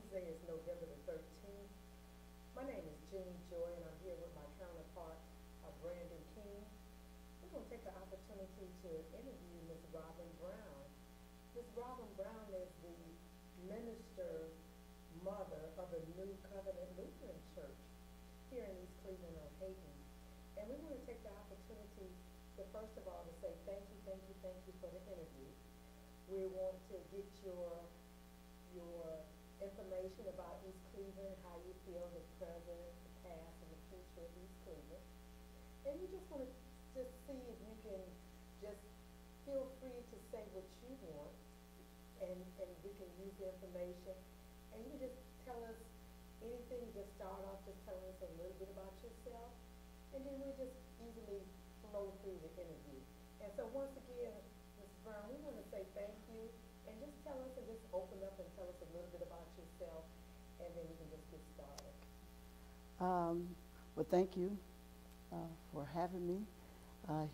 Today is November the 13th. My name is Jeannie Joy, and I'm here with my counterpart, Brandon King. We're going to take the opportunity to interview Ms. Robin Brown. Ms. Robin Brown is the minister mother of the New Covenant Lutheran Church here in East Cleveland, Ohio. And we want to take the opportunity to, first of all, to say thank you, thank you, thank you for the interview. We want to get your information about East Cleveland, how you feel the present, the past, and the future of East Cleveland. And we just want to just see if you can just feel free to say what you want, and we can use the information. And you just tell us anything, just start off just telling us a little bit about yourself, and then we'll just easily flow through the interview. And so once again, Ms. Brown, we want to say thank you, and just tell us and just open up and tell us a little bit about yourself, and then we can just get started. Well, thank you for having me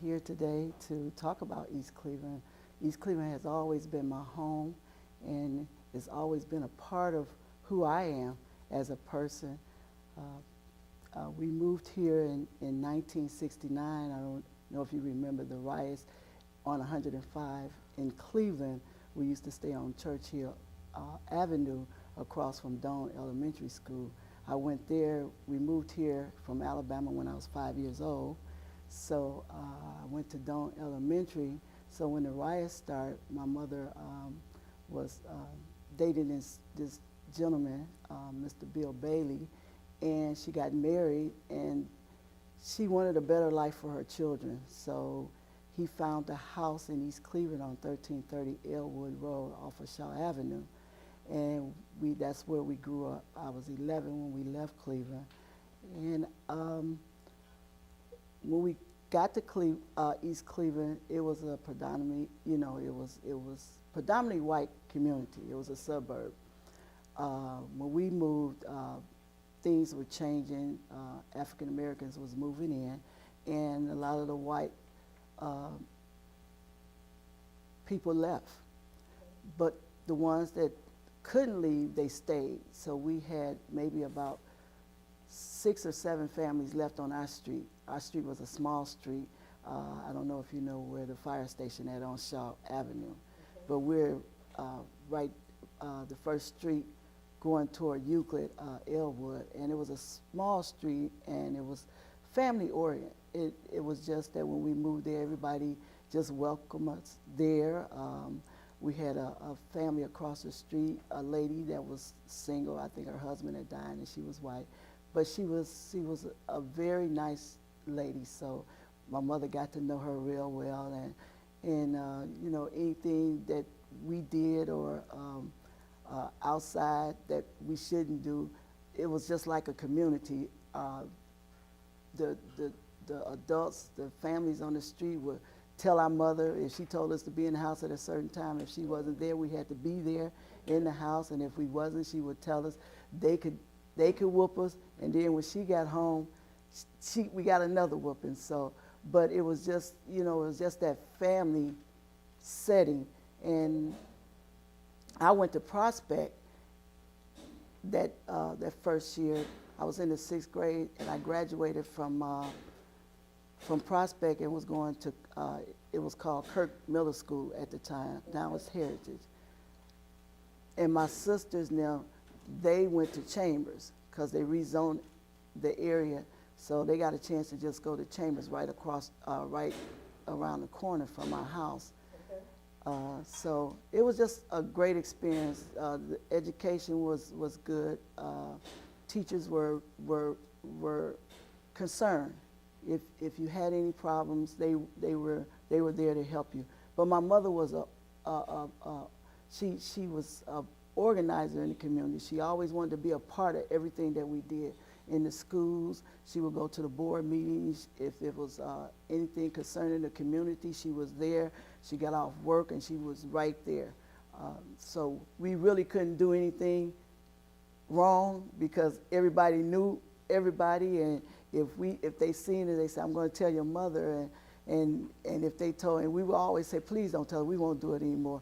here today to talk about East Cleveland. East Cleveland has always been my home, and it's always been a part of who I am as a person. We moved here in 1969. I don't know if you remember the riots on 105 in Cleveland. We used to stay on Churchill Avenue across from Doane Elementary School. I went there. We moved here from Alabama when I was 5 years old. So I went to Doane Elementary. So when the riots started, my mother was dating this gentleman, Mr. Bill Bailey, and she got married, and she wanted a better life for her children. So he found a house in East Cleveland on 1330 Elwood Road off of Shaw Avenue. And that's where we grew up. I was 11 when we left Cleveland. And when we got to East Cleveland, it was a predominantly, it was predominantly white community. It was a suburb. When we moved, things were changing. African Americans was moving in, and a lot of the white people left. But the ones that couldn't leave, they stayed. So we had maybe about 6 or 7 families left on our street. Our street was a small street. I don't know if you know where the fire station is on Shaw Avenue, but we're right the first street going toward Euclid, Elwood, and it was a small street, and it was family oriented. It was just that when we moved there, everybody just welcomed us there. We had a family across the street, a lady that was single. I think her husband had died, and she was white, but she was a very nice lady. So my mother got to know her real well, and anything that we did or outside that we shouldn't do, it was just like a community. The adults, the families on the street would tell our mother if she told us to be in the house at a certain time. If she wasn't there, we had to be there in the house, and if we wasn't, she would tell us. They could whoop us, and then when she got home, we got another whooping. So, but it was just, it was just that family setting. And I went to Prospect that first year. I was in the 6th grade, and I graduated from Prospect and was going to, it was called Kirk Miller School at the time. Now it's Heritage. And my sisters now, they went to Chambers because they rezoned the area, so they got a chance to just go to Chambers right across, right around the corner from our house. So it was just a great experience. The education was good. Teachers were concerned. If you had any problems, they were there to help you. But my mother was she was a organizer in the community. She always wanted to be a part of everything that we did in the schools. She would go to the board meetings. If it was anything concerning the community, she was there. She got off work and she was right there. So we really couldn't do anything wrong because everybody knew everybody, and if they seen it, they said, "I'm going to tell your mother," and if they told, and we would always say, "Please don't tell her, we won't do it anymore,"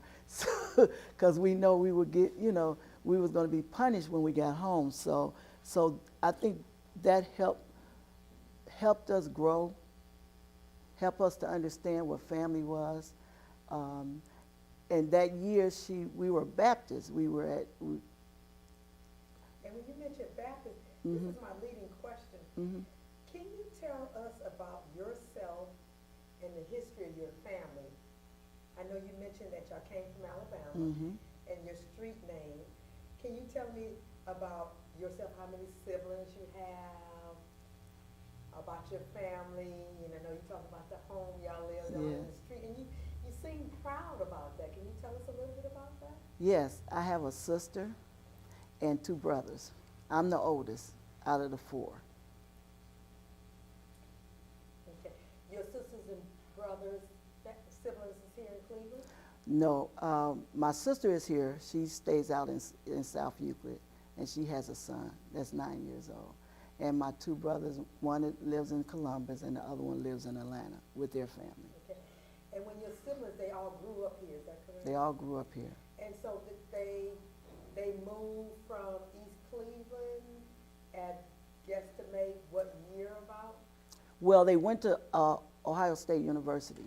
because we know we would get, we was going to be punished when we got home. So I think that helped us grow, helped us to understand what family was. And that year we were Baptists. We were at. And when you mentioned Baptist, this is my leading question. Can you tell us about yourself and the history of your family? I know you mentioned that y'all came from Alabama and your street name. Can you tell me about yourself, how many siblings you have, about your family? And I know you talk about the home y'all lived on in the street, and you seem proud about that. Can you tell us a little bit about that? Yes, I have a sister and 2 brothers. I'm the oldest out of the 4. Okay. Your sisters and brothers, siblings is here in Cleveland? No, my sister is here. She stays out in South Euclid, and she has a son that's 9 years old. And my 2 brothers, one lives in Columbus, and the other one lives in Atlanta with their family. Okay. And when your siblings, they all grew up here, is that correct? They all grew up here. And so did they moved from East Cleveland at, guesstimate, what year about? Well, they went to Ohio State University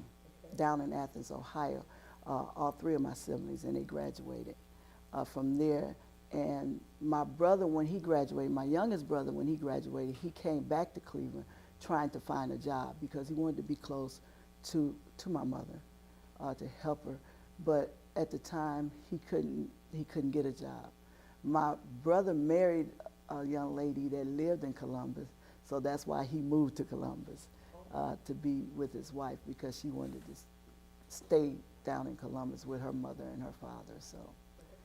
down in Athens, Ohio, all 3 of my siblings, and they graduated from there. And my brother, when he graduated, my youngest brother, when he graduated, he came back to Cleveland trying to find a job because he wanted to be close to my mother, to help her. But at the time, he couldn't get a job. My brother married a young lady that lived in Columbus, so that's why he moved to Columbus to be with his wife, because she wanted to stay down in Columbus with her mother and her father. So.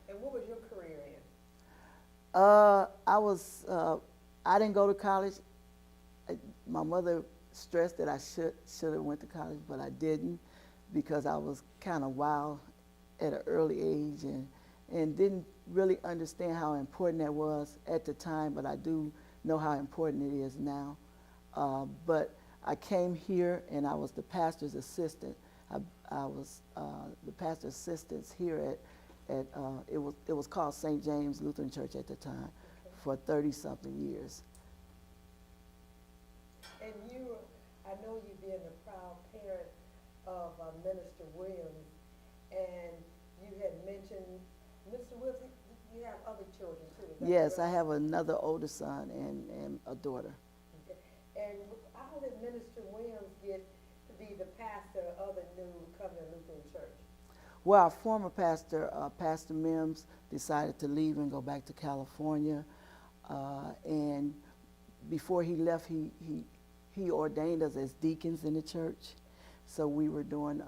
And what was your career in? I didn't go to college. My mother stressed that I should have went to college, but I didn't, because I was kind of wild at an early age and didn't really understand how important that was at the time, but I do know how important it is now. But I came here and I was the pastor's assistant. I was the pastor's assistant here at it was called St. James Lutheran Church at the time for 30-something years. And I know you being a proud parent of Minister Williams, and you had mentioned, Mr. Williams, you have other children too, is that Yes, correct? I have another older son and a daughter. Okay. And how did Minister Williams get to be the pastor of the new Covenant Lutheran Church? Well, our former pastor, Pastor Mims, decided to leave and go back to California. And before he left, he ordained us as deacons in the church. So we were doing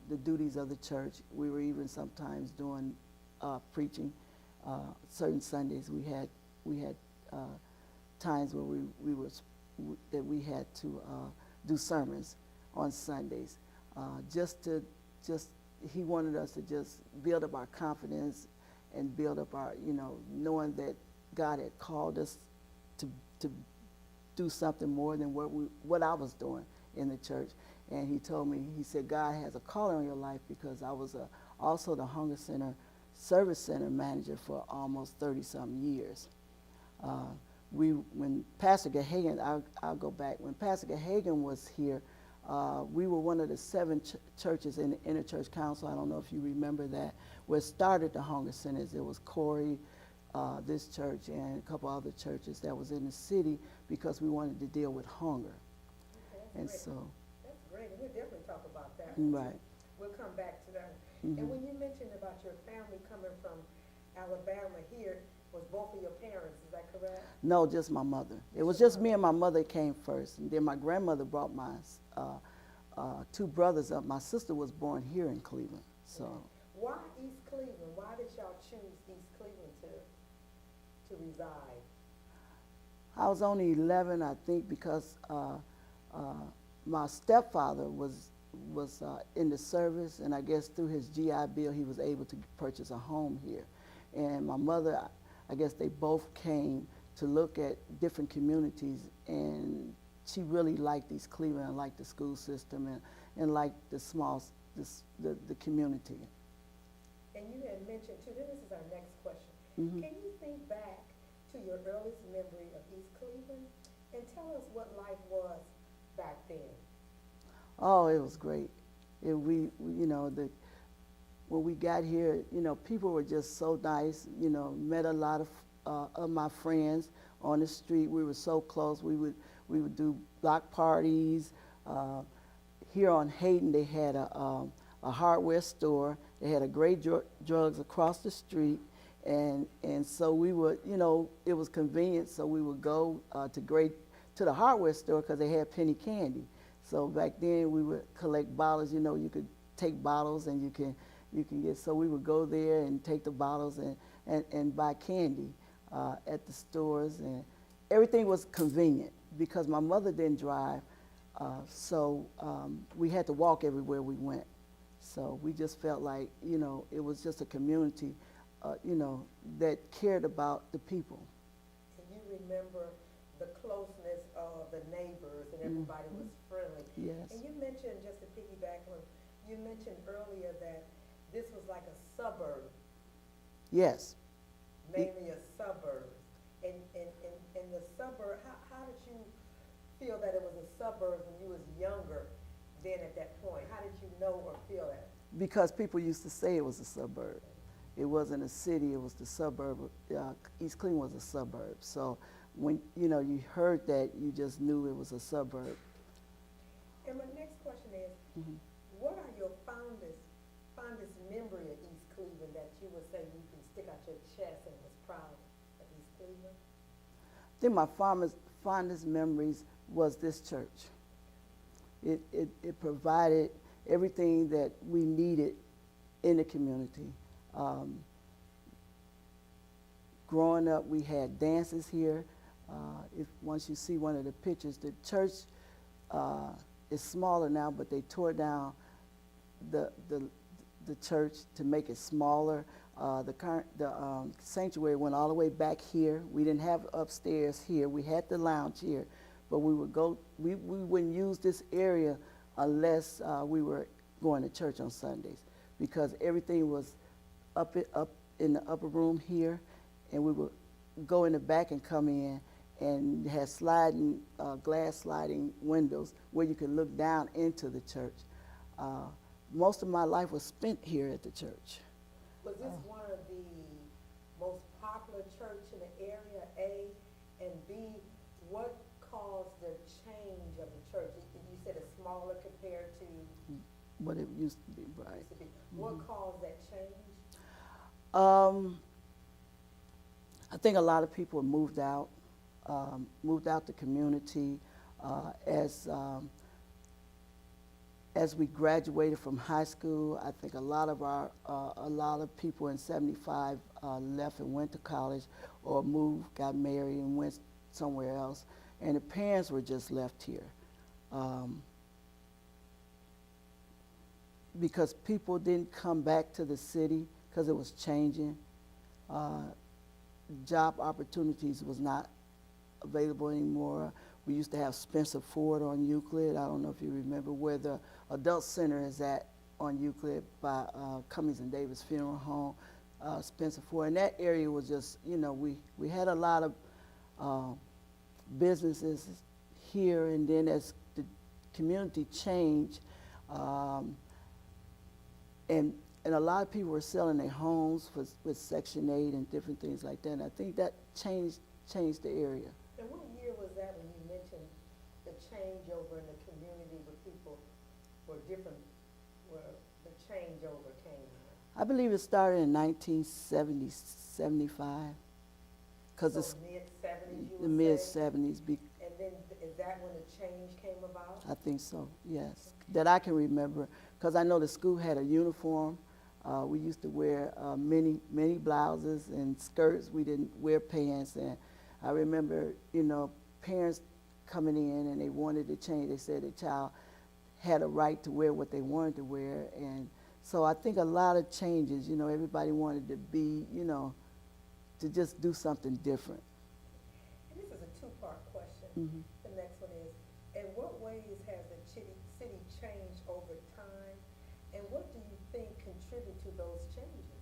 the duties of the church. We were even sometimes doing preaching. Certain Sundays we had times where we had to do sermons on Sundays. He wanted us to just build up our confidence and build up our, knowing that God had called us to do something more than what I was doing in the church. And he told me, he said, God has a calling on your life, because I was also the Hunger Center Service Center manager for almost 30-something years. When Pastor Gahagan, I'll go back, when Pastor Gahagan was here, we were one of the 7 churches in the Interchurch Council. I don't know if you remember that, where it started the Hunger Centers. It was Corey, this church, and a couple other churches that was in the city, because we wanted to deal with hunger. Okay, And great. so. That's great, and we'll definitely talk about that. Right. We'll come back to that. And when you mentioned about your family coming from Alabama here, was both of your parents, is that correct? No, just my mother. It was just me and my mother came first, and then my grandmother brought my 2 brothers up. My sister was born here in Cleveland. So. Why East Cleveland? Why did y'all choose East Cleveland to reside? I was only 11, I think, because my stepfather was in the service, and I guess through his GI Bill he was able to purchase a home here. And my mother, I guess they both came to look at different communities, and she really liked East Cleveland and liked the school system and liked the the community. And you had mentioned too, this is our next question, Mhm. Can you think back to your earliest memory of East Cleveland and tell us what life was back then? Oh, it was great. When we got here, people were just so nice. Met a lot of my friends on the street. We were so close. We would do block parties. Uh, Here on Hayden, they had a hardware store. They had a Great Drugs across the street, and so we would, it was convenient. So we would go to the hardware store because they had penny candy. So back then we would collect bottles. You could take bottles and you can get. So we would go there and take the bottles and buy candy at the stores, and everything was convenient because my mother didn't drive. So we had to walk everywhere we went. So we just felt like, it was just a community, that cared about the people. And you remember the closeness of the neighbors and everybody was friendly. Yes. And you mentioned, just to piggyback on, you mentioned earlier that this was like a suburb. Yes. Mainly a suburb. And the suburb, how did you feel that it was a suburb when you was younger then at that point? How did you know or feel that? Because people used to say it was a suburb. It wasn't a city, it was the suburb. East Cleveland was a suburb. So when you heard that, you just knew it was a suburb. And my next question is, what are your fondest memory of East Cleveland that you would say you can stick out your chest and was proud of East Cleveland? I think my fondest memories was this church. It provided everything that we needed in the community. Growing up, we had dances here. Once you see one of the pictures, the church is smaller now, but they tore down the church to make it smaller. The sanctuary went all the way back here. We didn't have upstairs here. We had the lounge here, but we wouldn't use this area unless we were going to church on Sundays, because everything was up in the upper room here, and we would go in the back and come in, and had glass sliding windows where you could look down into the church. Most of my life was spent here at the church. Was this one of the most popular church in the area, A? And B, what caused the change of the church? You said it's smaller compared to What it used to be, right? used to be. What caused that change? I think a lot of people moved out the community as we graduated from high school. I think a lot of people in '75 left and went to college, or moved, got married, and went somewhere else. And the parents were just left here. Because people didn't come back to the city because it was changing. Job opportunities was not available anymore. We used to have Spencer Ford on Euclid. I don't know if you remember where the adult center is at on Euclid by Cummings and Davis Funeral Home. Spencer Ford, and that area was just, we had a lot of businesses here, and then as the community changed, and a lot of people were selling their homes with Section 8 and different things like that. And I think that changed the area. And what year was that when you mentioned the changeover in the community where people were different, where the changeover came? I believe it started in 1970, 75. So mid-70s, you the would mid-70s. And then is that when the change came about? I think so, yes. That I can remember, because I know the school had a uniform. We used to wear many blouses and skirts. We didn't wear pants. And I remember, parents coming in and they wanted to change. They said the child had a right to wear what they wanted to wear. And so I think a lot of changes, everybody wanted to be, to just do something different. And this is a two-part question. Mm-hmm. The next one is, in what ways has the city changed over time, and what do you think contribute to those changes?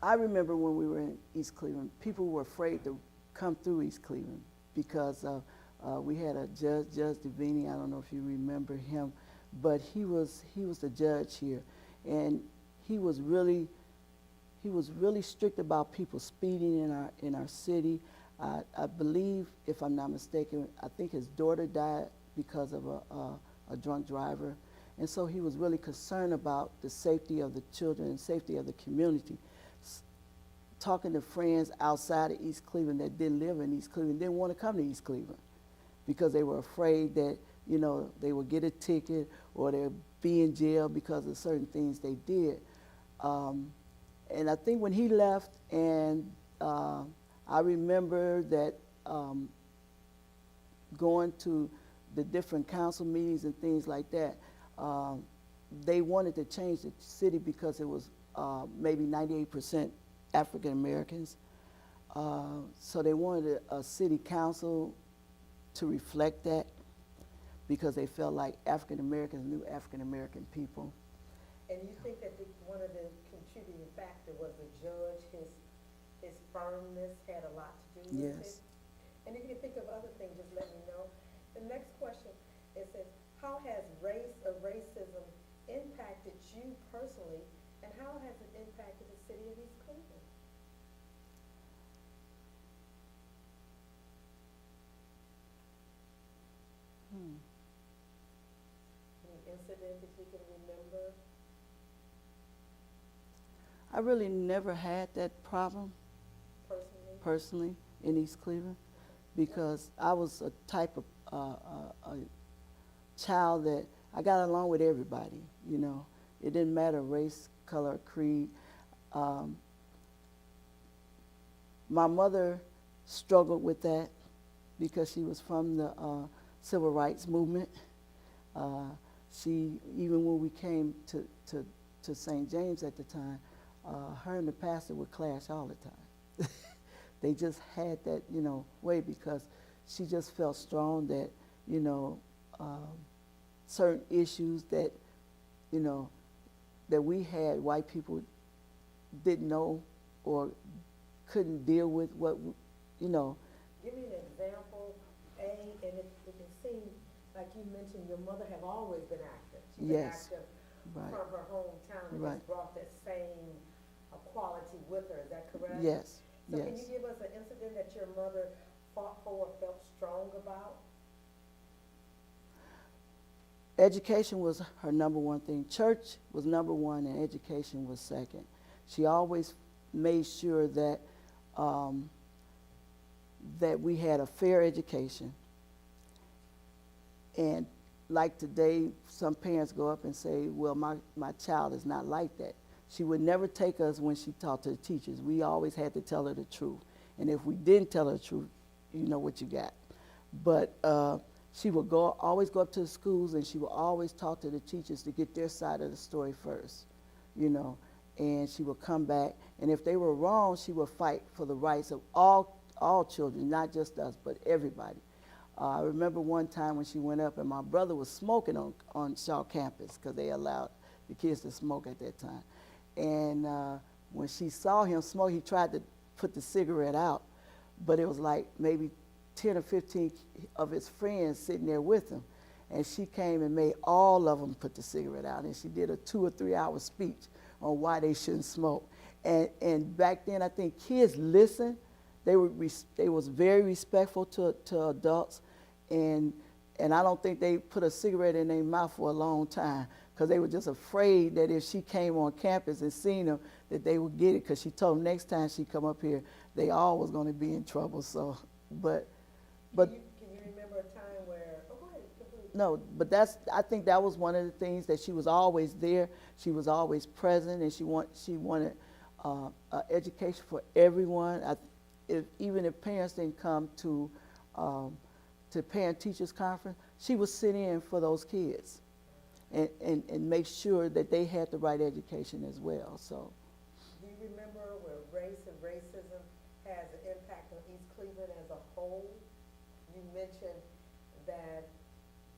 I remember when we were in East Cleveland, people were afraid to come through East Cleveland because we had a judge, Judge Jeannie. I don't know if you remember him, but he was the judge here, and he was really strict about people speeding in our city. I believe, if I'm not mistaken, I think his daughter died because of a drunk driver, and so he was really concerned about the safety of the children and safety of the community. Talking to friends outside of East Cleveland that didn't live in East Cleveland, didn't want to come to East Cleveland because they were afraid that, you know, they would get a ticket or they'd be in jail because of certain things they did. And I think when he left, and I remember that going to the different council meetings and things like that, they wanted to change the city because it was maybe 98% African Americans. So they wanted a city council to reflect that because they felt like African Americans knew African American people. And you think that one of the contributing factor was the judge, his firmness had a lot to do with it? And if you can think of other things, just let me know. The next question, it says, how has race or racism impacted you personally, and how has it impacted the city of East Cleveland? Any incident that you can remember? I really never had that problem personally in East Cleveland because I was a type of a child that I got along with everybody, you know. It didn't matter race, color, creed. My mother struggled with that because she was from the civil rights movement. She, even when we came to St. James at the time, her and the pastor would clash all the time. They just had that, you know, way because she just felt strong that, you know, certain issues that, you know, that we had, white people didn't know or couldn't deal with what, you know. Give me an example, and it seemed like you mentioned your mother have always been active. She's been active from her hometown and has brought that same quality with her, is that correct? Yes. So can you give us an incident that your mother fought for or felt strong about? Education was her number one thing. Church was number one and education was second. She always made sure that that we had a fair education. And like today, some parents go up and say, well, my child is not like that. She would never take us when she talked to the teachers. We always had to tell her the truth. And if we didn't tell her the truth, you know what you got. But she would always go up to the schools and she would always talk to the teachers to get their side of the story first, you know. And she would come back, and if they were wrong, she would fight for the rights of all children, not just us, but everybody. I remember one time when she went up and my brother was smoking on Shaw campus because they allowed the kids to smoke at that time. And when she saw him smoke, he tried to put the cigarette out, but it was like maybe 10 or 15 of his friends sitting there with him. And she came and made all of them put the cigarette out, and she did a 2 or 3 hour speech on why they shouldn't smoke. And back then, I think kids listened. They was very respectful to adults, and I don't think they put a cigarette in their mouth for a long time because they were just afraid that if she came on campus and seen them, that they would get it, because she told them next time she come up here, they all was going to be in trouble. So, but Can you remember a time where, oh, go ahead, complete. No, but I think that was one of the things, that she was always there. She was always present, and she wanted education for everyone. Even if parents didn't come to parent-teachers conference, she would sit in for those kids and make sure that they had the right education as well. So, do you remember where race and racism has an impact on East Cleveland as a whole? You mentioned that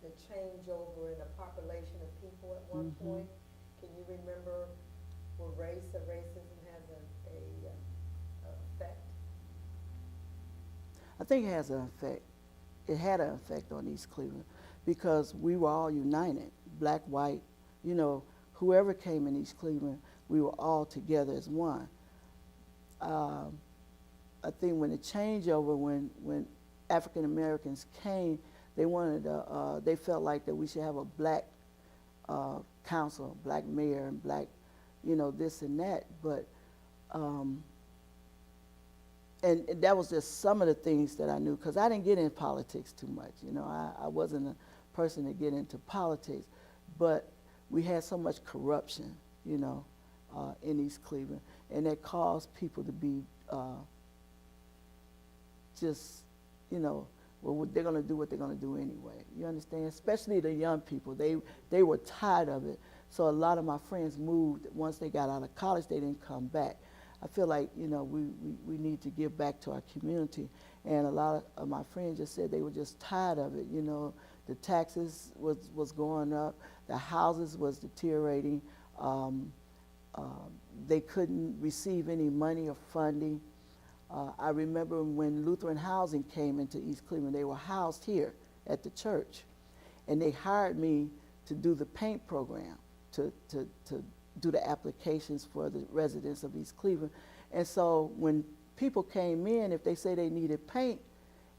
the changeover in the population of people at one point. Can you remember where race or racism has effect? I think it has an effect. It had an effect on East Cleveland because we were all united, black, white, you know, whoever came in East Cleveland, we were all together as one. I think when the changeover, when African Americans came, they wanted they felt like that we should have a black council, black mayor, and black, you know, this and that. But and that was just some of the things that I knew because I didn't get in politics too much. You know, I wasn't a person to get into politics, but we had so much corruption, you know, in East Cleveland, and that caused people to be just, you know, well, they're going to do what they're going to do anyway. You understand? Especially the young people. They were tired of it. So a lot of my friends moved. Once they got out of college, they didn't come back. I feel like, you know, we need to give back to our community. And a lot of my friends just said they were just tired of it. You know, the taxes was going up. The houses was deteriorating. They couldn't receive any money or funding. I remember when Lutheran Housing came into East Cleveland, they were housed here at the church. And they hired me to do the paint program, to do the applications for the residents of East Cleveland. And so when people came in, if they say they needed paint,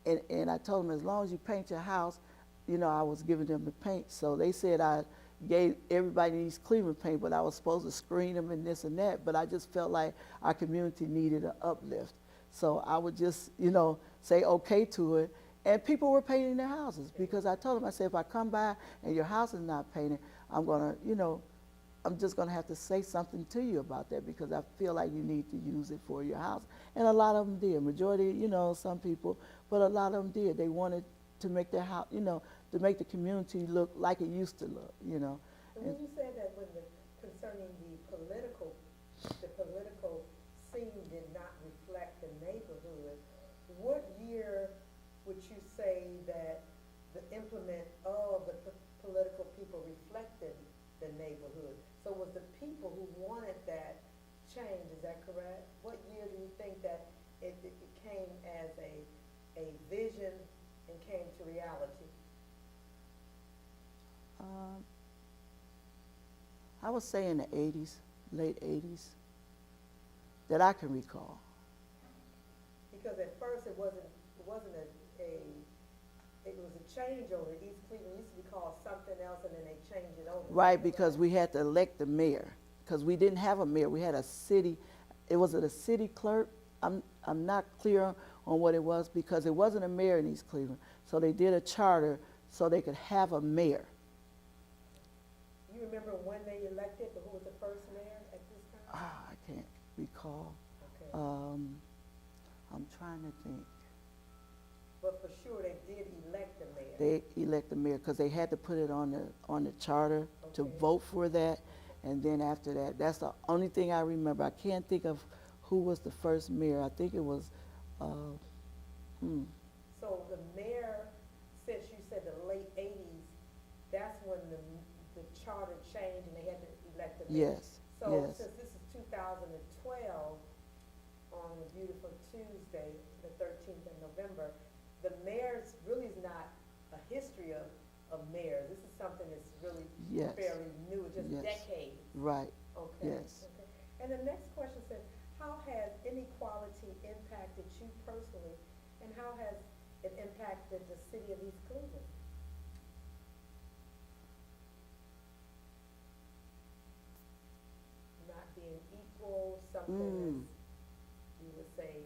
and I told them as long as you paint your house, you know, I was giving them the paint. So they said I gave everybody in East Cleveland paint, but I was supposed to screen them and this and that. But I just felt like our community needed an uplift. So I would just, you know, say okay to it. And people were painting their houses because I told them, I said, if I come by and your house is not painted, I'm going to, you know, I'm just going to have to say something to you about that because I feel like you need to use it for your house. And a lot of them did. Majority, you know, some people, but a lot of them did. They wanted to make their house, you know, to make the community look like it used to look, you know. And when you said that concerning the political scene did not reflect the neighborhood, what year would you say that the implement of the political people reflected the neighborhood? So was the people who wanted that change, is that correct? What year do you think that it came as a vision and came to reality? I would say in the 80s, late 80s, that I can recall. Because at first it wasn't it was a changeover. East Cleveland used to be called something else, and then they changed it over. Right, because we had to elect the mayor, because we didn't have a mayor. We had a city. It was a city clerk. I'm not clear on what it was because it wasn't a mayor in East Cleveland. So they did a charter so they could have a mayor. You remember when they elected, but who was the first mayor at this time? I can't recall. Okay. I'm trying to think. But for sure they did elect the mayor. They elect the mayor because they had to put it on the charter to Okay. vote for that. And then after that, that's the only thing I remember. I can't think of who was the first mayor. I think it was, So the mayor, since you said the late 80s, that's when the charter changed and they had to elect the mayor. yes, So yes. since this is 2012, on the beautiful Tuesday, the 13th of November, the mayor's really is not a history of mayors. This is something that's really Yes. fairly new, just Yes. decades. Right, Okay. yes. Okay. And the next question says, how has inequality impacted you personally, and how has it impacted the city of East Cleveland? Not being equal, something that's, you would say,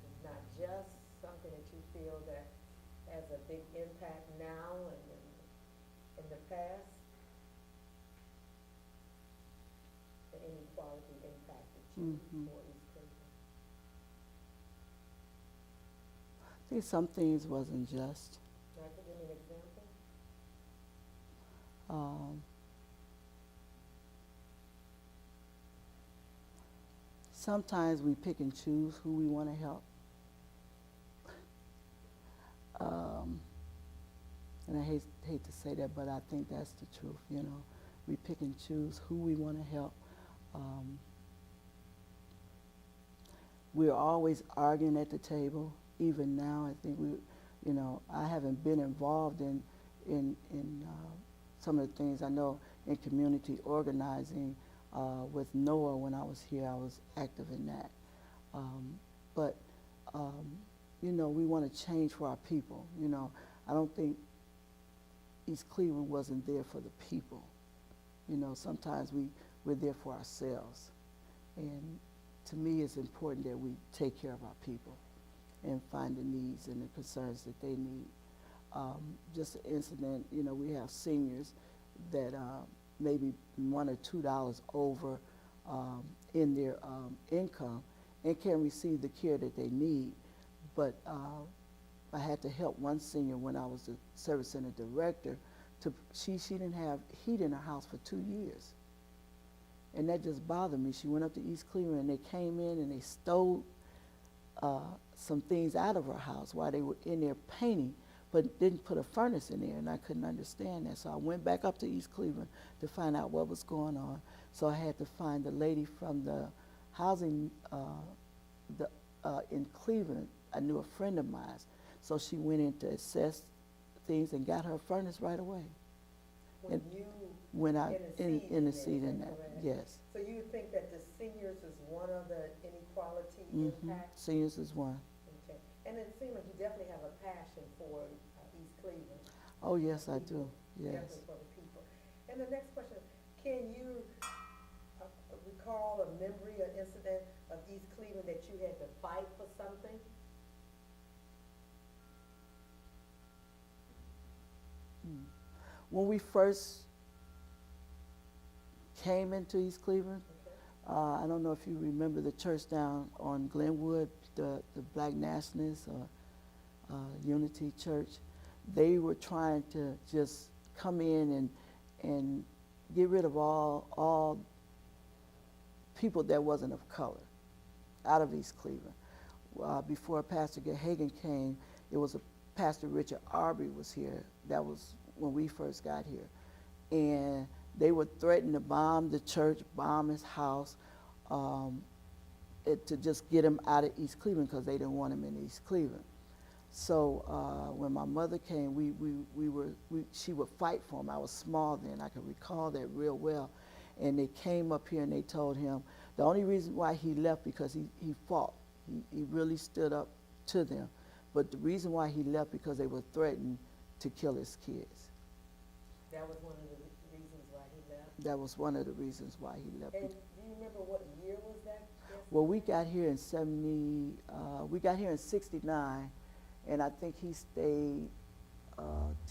is not just something that you feel that has a big impact now and in the past? The inequality impacted you for East Cleveland? I think some things wasn't just. Can I give me an example? Sometimes we pick and choose who we want to help. And I hate to say that, but I think that's the truth, you know. we pick and choose who we want to help. Um, we're always arguing at the table. Even now, I think I haven't been involved in some of the things. I know in community organizing with Noah when I was here, I was active in that. But we want to change for our people. I don't think East Cleveland wasn't there for the people. Sometimes we're there for ourselves. And to me, it's important that we take care of our people and find the needs and the concerns that they need. Just an incident, we have seniors that maybe $1 or $2 over in their income and can receive the care that they need. But I had to help one senior when I was the service center director. She didn't have heat in her house for 2 years. And that just bothered me. She went up to East Cleveland and they came in and they stole some things out of her house while they were in there painting, but didn't put a furnace in there, and I couldn't understand that. So I went back up to East Cleveland to find out what was going on. So I had to find the lady from the housing in Cleveland. I knew a friend of mine. So she went in to assess things and got her furnace right away. When I intercede in that, yes. So you think that the seniors is one of the inequality impact? Seniors is one. Okay. And it seems like you definitely have a passion for East Cleveland. Oh, yes, I do. Yes. Definitely for the people. And the next question, can you recall a memory or incident of East Cleveland that you had to fight for something? When we first came into East Cleveland, I don't know if you remember the church down on Glenwood, the Black Nationalist or Unity Church. They were trying to just come in and get rid of all people that wasn't of color out of East Cleveland. Before Pastor Hagan came, it was Pastor Richard Arbery was here. That was when we first got here. And they would threaten to bomb the church, bomb his house, to just get him out of East Cleveland because they didn't want him in East Cleveland. So when my mother came, she would fight for him. I was small then. I can recall that real well. And they came up here and they told him the only reason why he left because he fought. He really stood up to them. But the reason why he left because they were threatening to kill his kids. That was one of the reasons why he left? That was one of the reasons why he left. And do you remember what year was that? Yes. Well, we got here in 69, and I think he stayed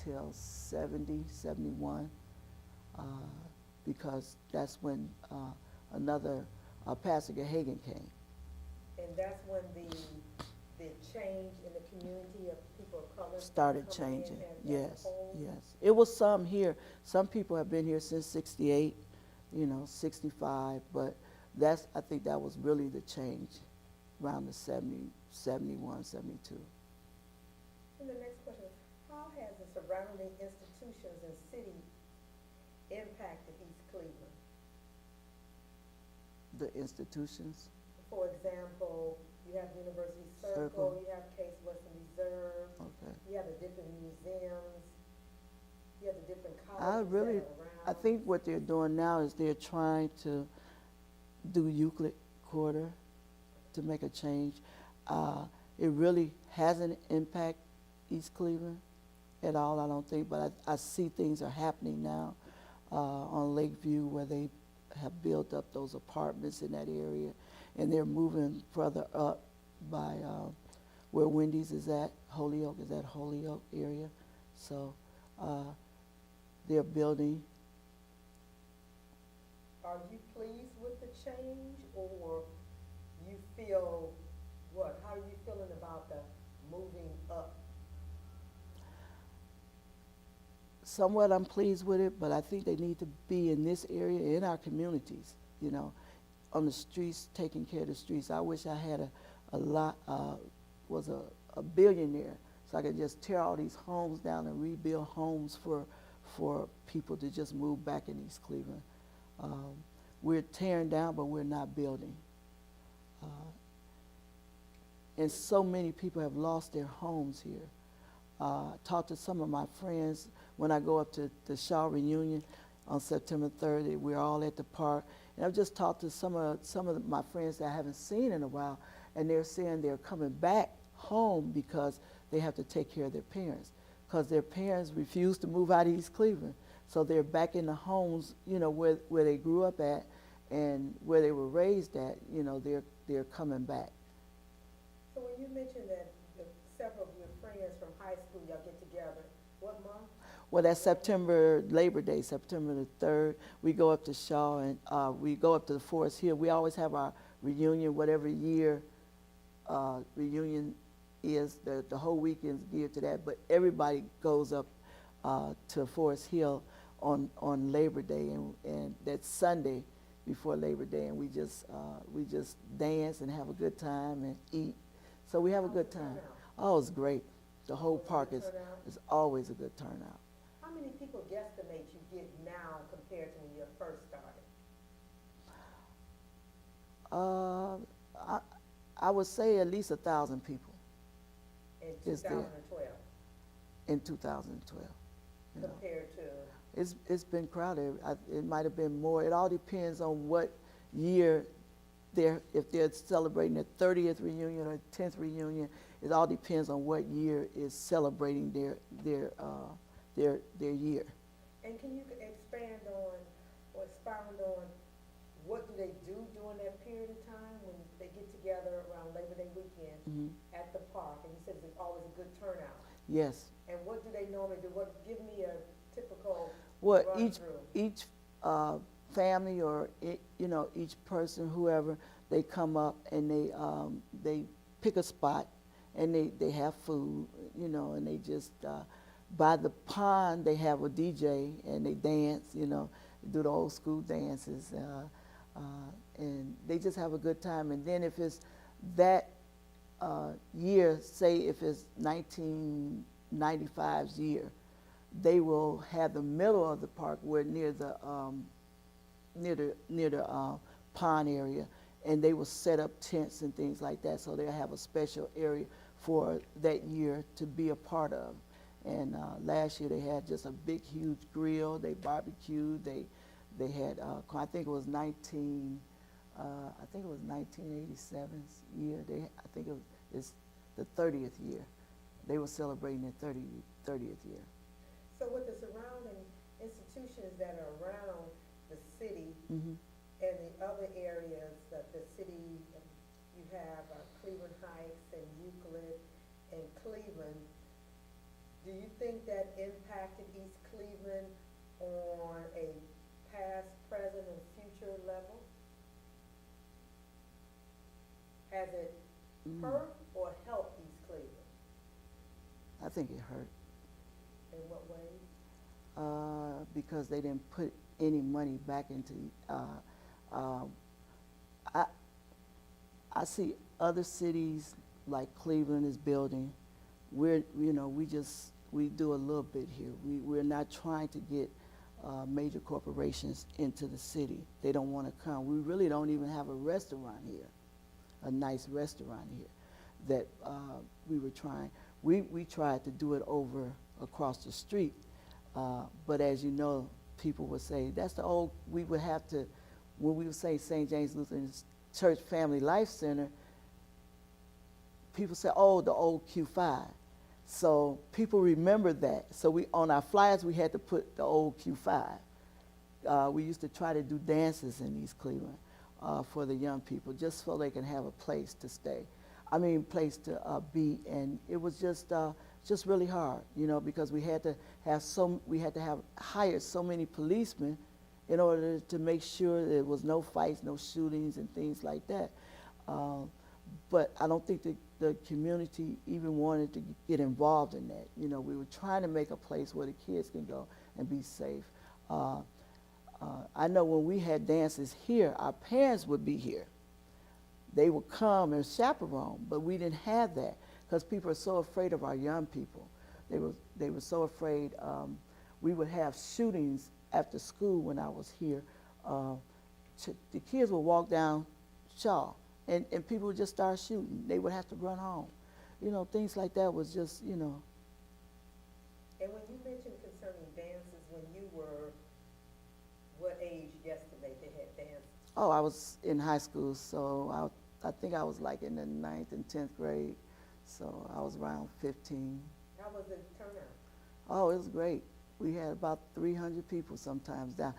till 70, 71, because that's when another Pastor Hagan came. And that's when the change in the community of people of color started changing. Yes, yes. It was some here. Some people have been here since 68, 65, but I think that was really the change around the 70, 71, 72. And the next question is, how has the surrounding institutions and city impacted East Cleveland? The institutions? For example, you have University Circle, you have Case Western Reserve, you have the different museums, you have the different colleges that are around. I think what they're doing now is they're trying to do Euclid Quarter to make a change. It really hasn't impacted East Cleveland at all, I don't think, but I see things are happening now on Lakeview where they have built up those apartments in that area, and they're moving further up by where Wendy's is at, Holyoke area. So they're building. Are you pleased with the change, or you feel what? How are you feeling about the moving up? Somewhat I'm pleased with it, but I think they need to be in this area, in our communities, on the streets, taking care of the streets. I wish I had was a billionaire, so I could just tear all these homes down and rebuild homes for for people to just move back in East Cleveland. Um, we're tearing down, but we're not building. Uh, and so many people have lost their homes here. Talked to some of my friends when I go up to the Shaw reunion on September 30th. We're all at the park, and I've just talked to some of my friends that I haven't seen in a while, and they're saying they're coming back home because they have to take care of their parents, because their parents refused to move out of East Cleveland, so they're back in the homes, you know, where they grew up at and where they were raised at. You know, they're coming back. So when you mentioned that several of your friends from high school, y'all get together, what month? Well, that's Labor Day, September the 3rd. We go up to Shaw and we go up to the Forest Hill. We always have our reunion, whatever year reunion is. The whole weekend's geared to that, but everybody goes up to Forest Hill on Labor Day, and that's Sunday before Labor Day, and we just dance and have a good time and eat. So we have a good time. Oh, it's great. The whole park is always a good turnout. How many people guesstimate you get now compared to when you first started? I would say at least 1,000 people. In 2012? In 2012. You compared know. To? It's been crowded. It might have been more. It all depends on what year if they're celebrating their 30th reunion or 10th reunion. It all depends on what year is celebrating their year. And can you expand on or expound on what do they do during that period of time when they get together around Labor Day weekend at the park? And you said it's always a good turnout. Yes. And what do they normally do? Give me a typical well, run each family or each person, whoever, they come up and they pick a spot and they have food, and they just by the pond they have a DJ and they dance, do the old school dances, and they just have a good time. And then if it's that year, say if it's 1995's year, they will have the middle of the park where near the pond area, and they will set up tents and things like that. So they'll have a special area for that year to be a part of. And last year they had just a big, huge grill. They barbecued. They had I think it was 1987's year. I think it's the 30th year. They were celebrating their 30th year. So with the surrounding institutions that are around the city Mm-hmm. and the other areas that the city, you have Cleveland Heights and Euclid and Cleveland, do you think that impacted East Cleveland on a past, present, and future level? Has it hurt or helped East Cleveland? I think it hurt. In what ways? Because they didn't put any money back into. I see other cities like Cleveland is building. We do a little bit here. We're not trying to get major corporations into the city. They don't want to come. We really don't even have a restaurant here, a nice restaurant here that we were trying. We tried to do it over across the street, but as you know, people would say, that's the old, we would have to, when we would say St. James Lutheran Church Family Life Center, people say, oh, the old Q5. So people remember that. So on our flyers, we had to put the old Q5. We used to try to do dances in East Cleveland for the young people, just so they can have a place to stay. Place to be, and it was just really hard, because we had to hire so many policemen in order to make sure there was no fights, no shootings, and things like that. But I don't think the community even wanted to get involved in that. We were trying to make a place where the kids can go and be safe. I know when we had dances here, our parents would be here. They would come and chaperone, but we didn't have that because people are so afraid of our young people. They were so afraid we would have shootings after school when I was here. The kids would walk down Shaw, and people would just start shooting. They would have to run home. You know, things like that was just, you know. And when you mentioned concerning dances, when you were, what age yesterday they had dances? Oh, I was in high school, so I think I was like in the 9th and 10th grade, so I was around 15. How was the turnout? Oh, it was great. We had about 300 people sometimes down.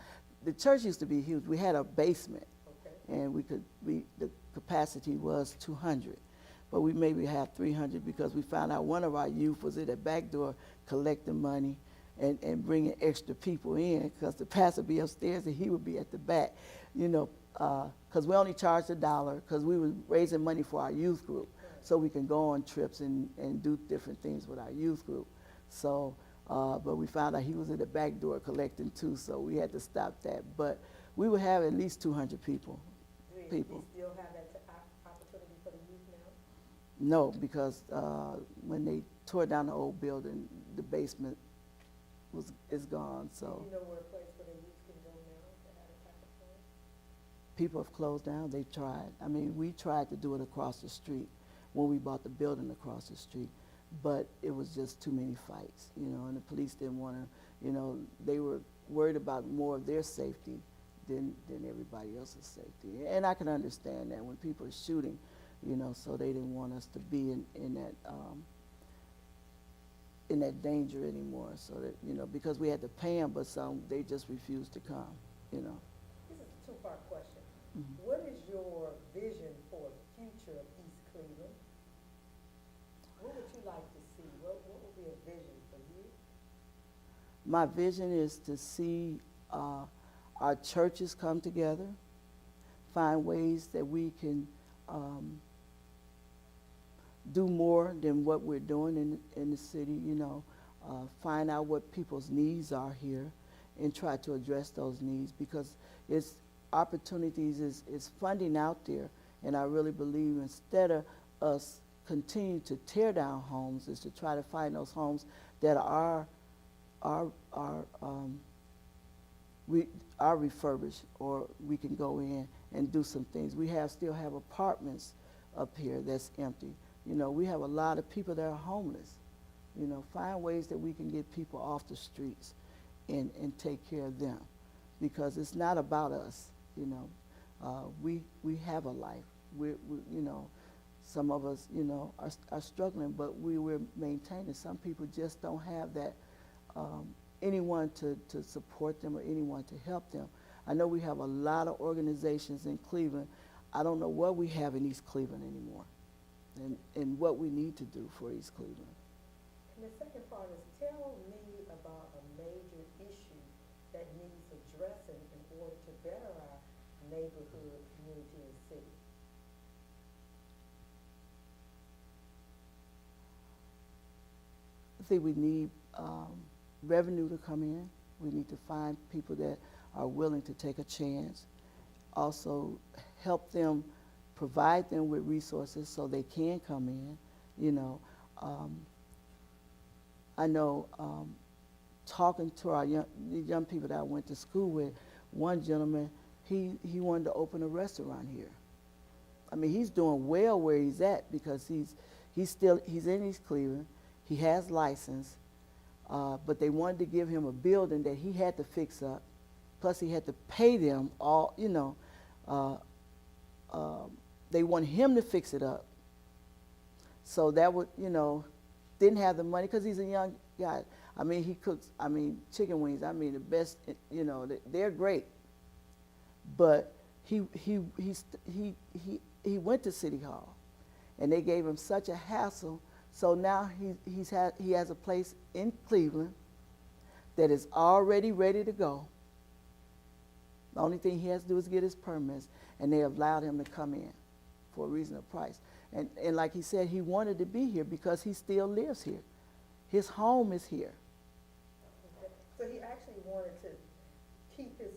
The church used to be huge. We had a basement, Okay. and the capacity was 200. But we maybe had 300 because we found out one of our youth was at the back door collecting money and bringing extra people in, because the pastor would be upstairs and he would be at the back, you know, because we only charged $1 because we were raising money for our youth group, so we can go on trips and do different things with our youth group. So, but we found out he was at the back door collecting too, so we had to stop that. But we would have at least 200 people. Do you still have that opportunity for the youth now? No, because when they tore down the old building, the basement is gone. So Do you know where a place where the youth can go now to have a type of thing? people have closed down. They've tried. I mean, we tried to do it across the street when we bought the building across the street, but it was just too many fights, you know, and the police didn't want to, you know, they were worried about more of their safety than everybody else's safety. And I can understand that when people are shooting, you know, so they didn't want us to be in that danger anymore. So that, you know, because we had to pay them, but some, they just refused to come, you know. This is a two-part question. Mhm. What is your vision for the future of East Cleveland? What would you like to see? What would be a vision for you? My vision is to see our churches come together, find ways that we can do more than what we're doing in the city, you know, find out what people's needs are here and try to address those needs, because it's opportunities, is funding out there, and I really believe instead of us continue to tear down homes is to try to find those homes that are refurbished, or we can go in and do some things. We still have apartments up here that's empty. You know, we have a lot of people that are homeless. You know, find ways that we can get people off the streets and take care of them, because it's not about us. You know, we have a life. We you know, some of us, you know, are struggling, but we're maintaining. Some people just don't have that anyone to support them or anyone to help them. I know we have a lot of organizations in Cleveland. I don't know what we have in East Cleveland anymore, and what we need to do for East Cleveland. And the second part is, tell me about a major issue that needs addressing in order to better our neighborhood, community, and city. I think we need revenue to come in. We need to find people that are willing to take a chance. Also, help them, provide them with resources so they can come in. You know, I know talking to our young people that I went to school with, one gentleman, he wanted to open a restaurant here. I mean, he's doing well where he's at, because he's in East Cleveland. He has license, but they wanted to give him a building that he had to fix up. Plus, he had to pay them all. You know, they want him to fix it up. So that would, you know, didn't have the money because he's a young guy. I mean, he cooks. I mean, chicken wings. I mean, the best. You know, they're great. But he went to City Hall, and they gave him such a hassle. So now he has a place in Cleveland that is already ready to go. The only thing he has to do is get his permits, and they allowed him to come in for a reasonable price. And like he said, he wanted to be here because he still lives here. His home is here. Okay. So he actually wanted to keep his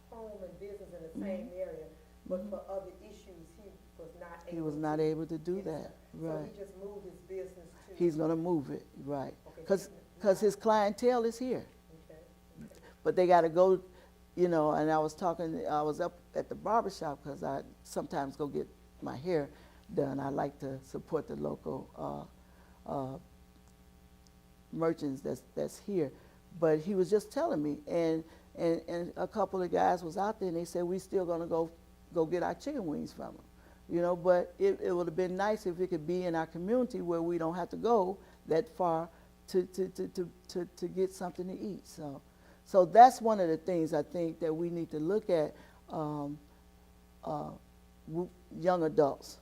home and business in the same area, but for other issues he was not able. He was not able to do Yes, that. sir. Right. So he just moved his business to. He's going to move it. Right. Okay. Because because his clientele is here. Okay, okay. But they got to go, you know, and I was up at the barber shop because I sometimes go get my hair done. I like to support the local merchants that's here. But he was just telling me, and a couple of guys was out there, and they said, we still going to go get our chicken wings from them. You know, but it would have been nice if it could be in our community where we don't have to go that far to get something to eat. So that's one of the things I think that we need to look at. Young adults,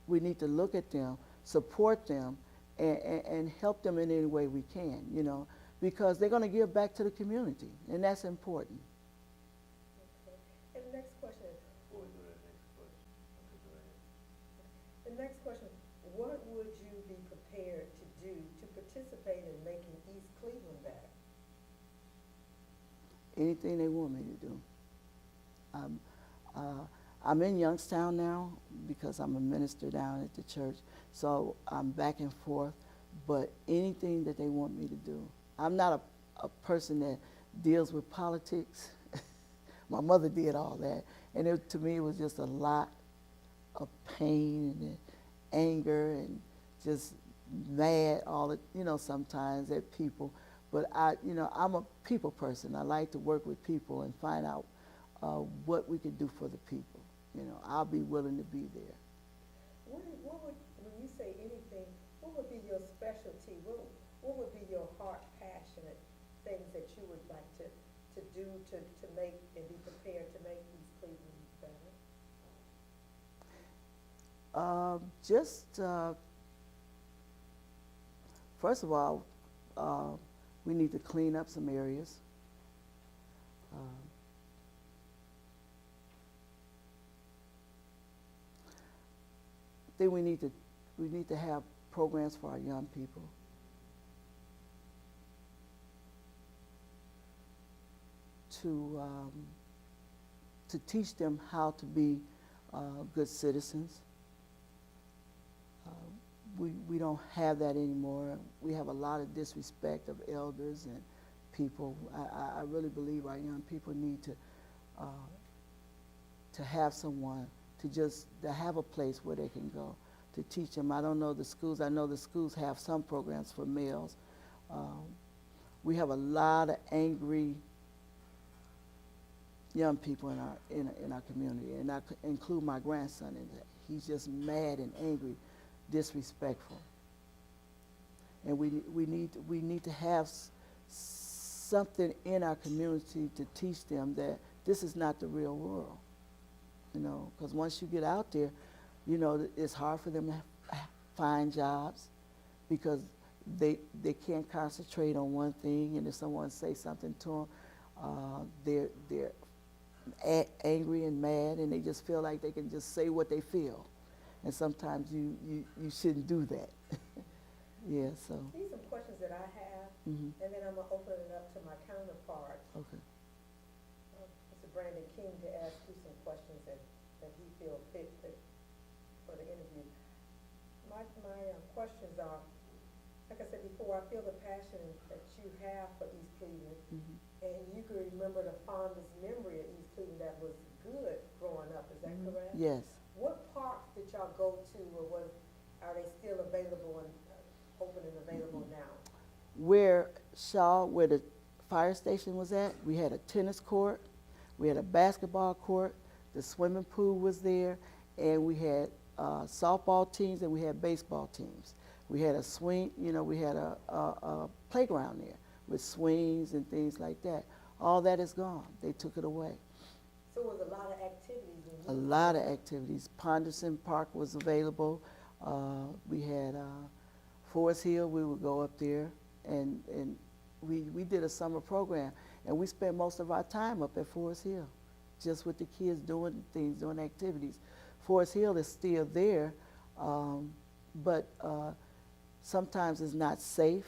we need to look at them, support them, and help them in any way we can, you know, because they're going to give back to the community, and that's important. Okay. And the next question is, Before we go to the next question, okay, go ahead. the next question, what would you be prepared to do to participate in making East Cleveland better? Anything they want me to do. I'm in Youngstown now because I'm a minister down at the church, so I'm back and forth, but anything that they want me to do. I'm not a person that deals with politics. My mother did all that, and to me it was just a lot of pain and anger and just mad sometimes at people. But I'm a people person. I like to work with people and find out what we can do for the people. You know, I'll be willing to be there. What would, when you say anything, what would be your specialty? What would be your heart passionate things that you would like to do to make and be prepared to make East Cleveland better? First of all, we need to clean up some areas. I think we need to have programs for our young people. To teach them how to be good citizens. We don't have that anymore. We have a lot of disrespect of elders and people. I really believe our young people need to have someone to have a place where they can go to teach them. I don't know the schools. I know the schools have some programs for males. We have a lot of angry young people in our community, and I include my grandson in that. He's just mad and angry, disrespectful, and we need to have something in our community to teach them that this is not the real world. You know, because once you get out there, you know, it's hard for them to find jobs because they can't concentrate on one thing, and if someone says something to them, they're angry and mad, and they just feel like they can just say what they feel, and sometimes you shouldn't do that. Yeah, so. These are some questions that I have, Mm-hmm. and then I'm going to open it up to my counterpart, Okay. Mr. Brandon King, to ask you some questions that he feels fit for the interview. My questions are, like I said before, I feel the passion that you have for East Cleveland, Mm-hmm. and you can remember the fondest memory of East Cleveland that was good growing up. Is that correct? Yes. What parks did y'all go to, or are they still available and open and available now? Where the fire station was at, we had a tennis court, we had a basketball court, the swimming pool was there, and we had softball teams and we had baseball teams. We had a swing, we had a playground there with swings and things like that. All that is gone. They took it away. So it was a lot of activities. A lot of activities. Ponderson Park was available. We had Forest Hill. We would go up there, and we did a summer program, and we spent most of our time up at Forest Hill, just with the kids doing things, doing activities. Forest Hill is still there, but sometimes it's not safe,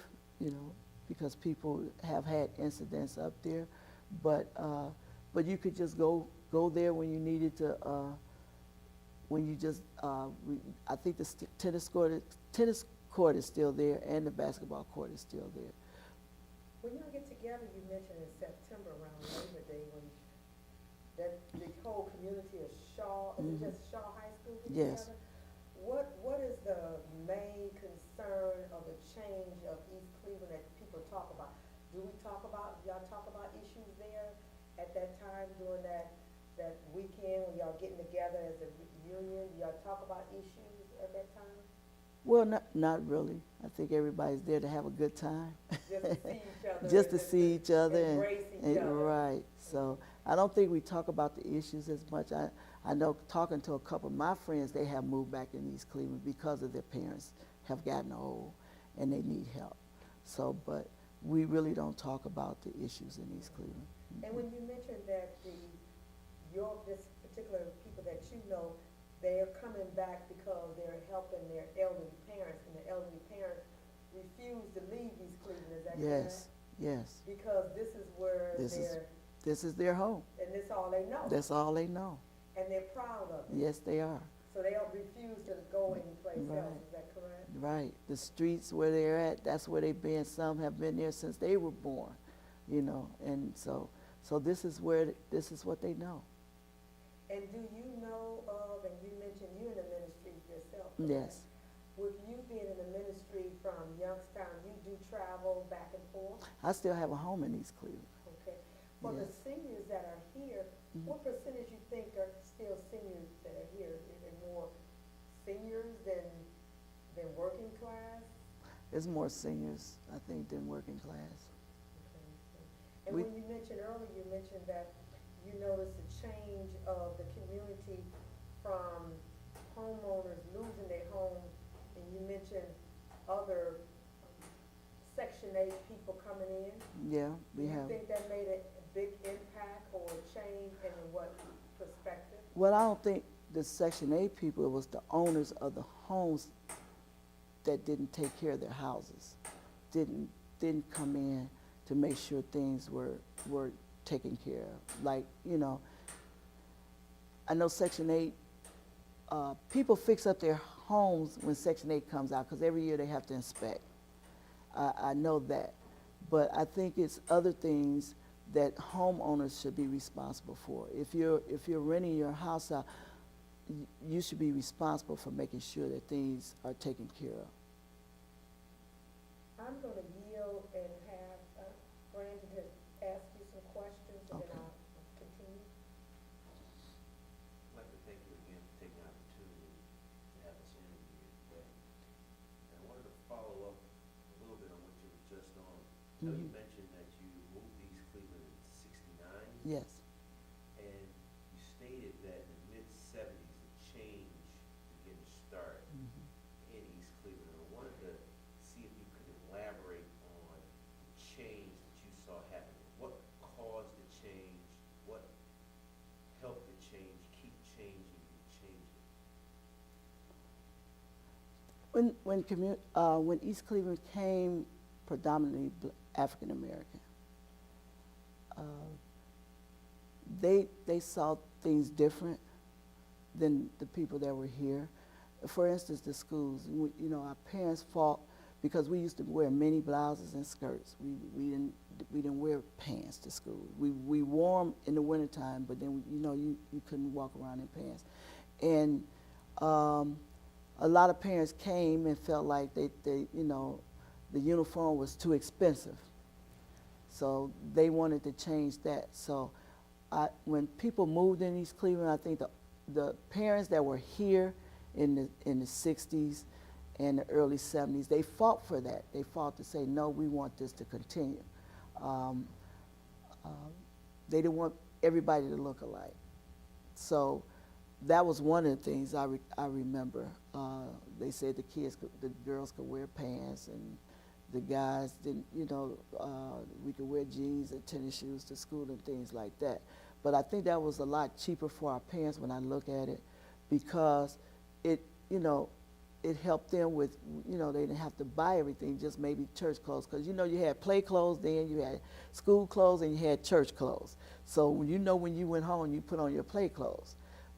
because people have had incidents up there. But you could just go there when you needed to. When you just, I think the tennis court is still there, and the basketball court is still there. When y'all get together, you mentioned in September around Labor Day, when that the whole community of Shaw, is it Mhm. just Shaw High School get Yes. together? What is the main concern of the change of East Cleveland that people talk about? Do y'all talk about issues there at that time during that weekend when y'all getting together as a reunion? Do y'all talk about issues at that time? Well, not really. I think everybody's there to have a good time. Just to see each other? Just and to see each other embrace each other. right. So I don't think we talk about the issues as much. I know talking to a couple of my friends, they have moved back in East Cleveland because of their parents have gotten old and they need help. So, but we really don't talk about the issues in East Cleveland. And when you mentioned that this particular people that you know, they're coming back because they're helping their elderly parents, and the elderly parents refuse to leave East Cleveland, is that correct? Yes, yes. Because this is where This is their home. and this all they know. That's all they know. And they're proud of it. Yes, they are. So they don't refuse to go anyplace Right. else, is that correct? Right. The streets where they're at, that's where they've been. Some have been there since they were born, you know. And so this is what they know. And do you know of, and you mentioned you in the ministry yourself, correct? Yes. With you being in the ministry from Youngstown, you do travel back and forth? I still have a home in East Cleveland. Okay. For the Yes. seniors that are here, Mhm. what percentage you think are still seniors that are here? Is there more seniors than working class? There's more seniors, I think, than working class. Okay, so- And We- when you mentioned earlier, you mentioned that you noticed a change of the community from homeowners losing their home, and you mentioned other Section 8 people coming in. Yeah, we Do you have. think that made a big impact or change, and in what perspective? Well, I don't think the Section 8 people, it was the owners of the homes that didn't take care of their houses, didn't come in to make sure things were taken care of. Like, you know, I know Section 8, people fix up their homes when Section 8 comes out, because every year they have to inspect. I know that. But I think it's other things that homeowners should be responsible for. If you're renting your house out, you should be responsible for making sure that things are taken care of. I'm going to yield and have Brandon to ask you some questions, and Okay. then I'll continue. I'd like to thank you again for taking the opportunity to have this interview here today. And I wanted to follow up a little bit on what you were just on. I know you Mhm. mentioned that you moved to East Cleveland in '69, Yes. and you stated that in the mid-'70s, a change began to start Mhm. in East Cleveland. I wanted to see if you could elaborate on the change that you saw happening. What caused the change? What helped the change keep changing and changing? When East Cleveland came predominantly African American, they saw things different than the people that were here. For instance, the schools. You know, our parents fought because we used to wear mini blouses and skirts. We didn't wear pants to school. We wore them in the wintertime, but then you couldn't walk around in pants. And a lot of parents came and felt like the uniform was too expensive. So they wanted to change that. So when people moved in East Cleveland, I think the parents that were here in the 60s and the early 70s, they fought for that. They fought to say, no, we want this to continue. They didn't want everybody to look alike. So that was one of the things I remember. They said the girls could wear pants, and the guys didn't, we could wear jeans and tennis shoes to school and things like that. But I think that was a lot cheaper for our parents when I look at it, because it helped them with, they didn't have to buy everything, just maybe church clothes. Because, you had play clothes then, you had school clothes, and you had church clothes. So, when you went home, you put on your play clothes.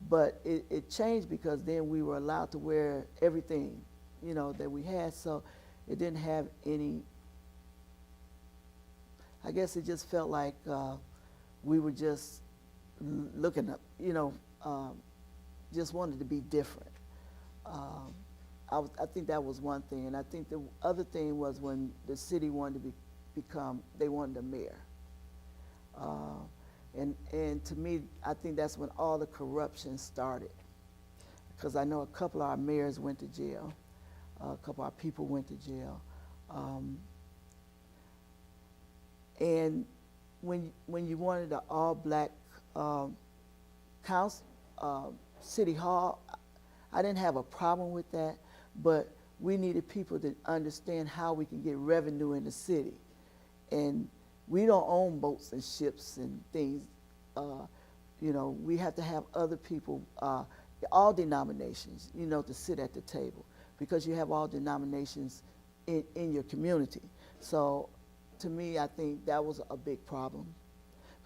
But it changed because then we were allowed to wear everything, that we had. So it didn't have any, I guess it just felt like we were just looking up, just wanted to be different. I think that was one thing, and I think the other thing was when the city wanted to they wanted a mayor. And to me, I think that's when all the corruption started. Because I know a couple of our mayors went to jail. A couple of our people went to jail. And when you wanted an all-black council, city hall, I didn't have a problem with that, but we needed people to understand how we can get revenue in the city. And we don't own boats and ships and things. We have to have other people, all denominations, to sit at the table, because you have all denominations in your community. So to me, I think that was a big problem,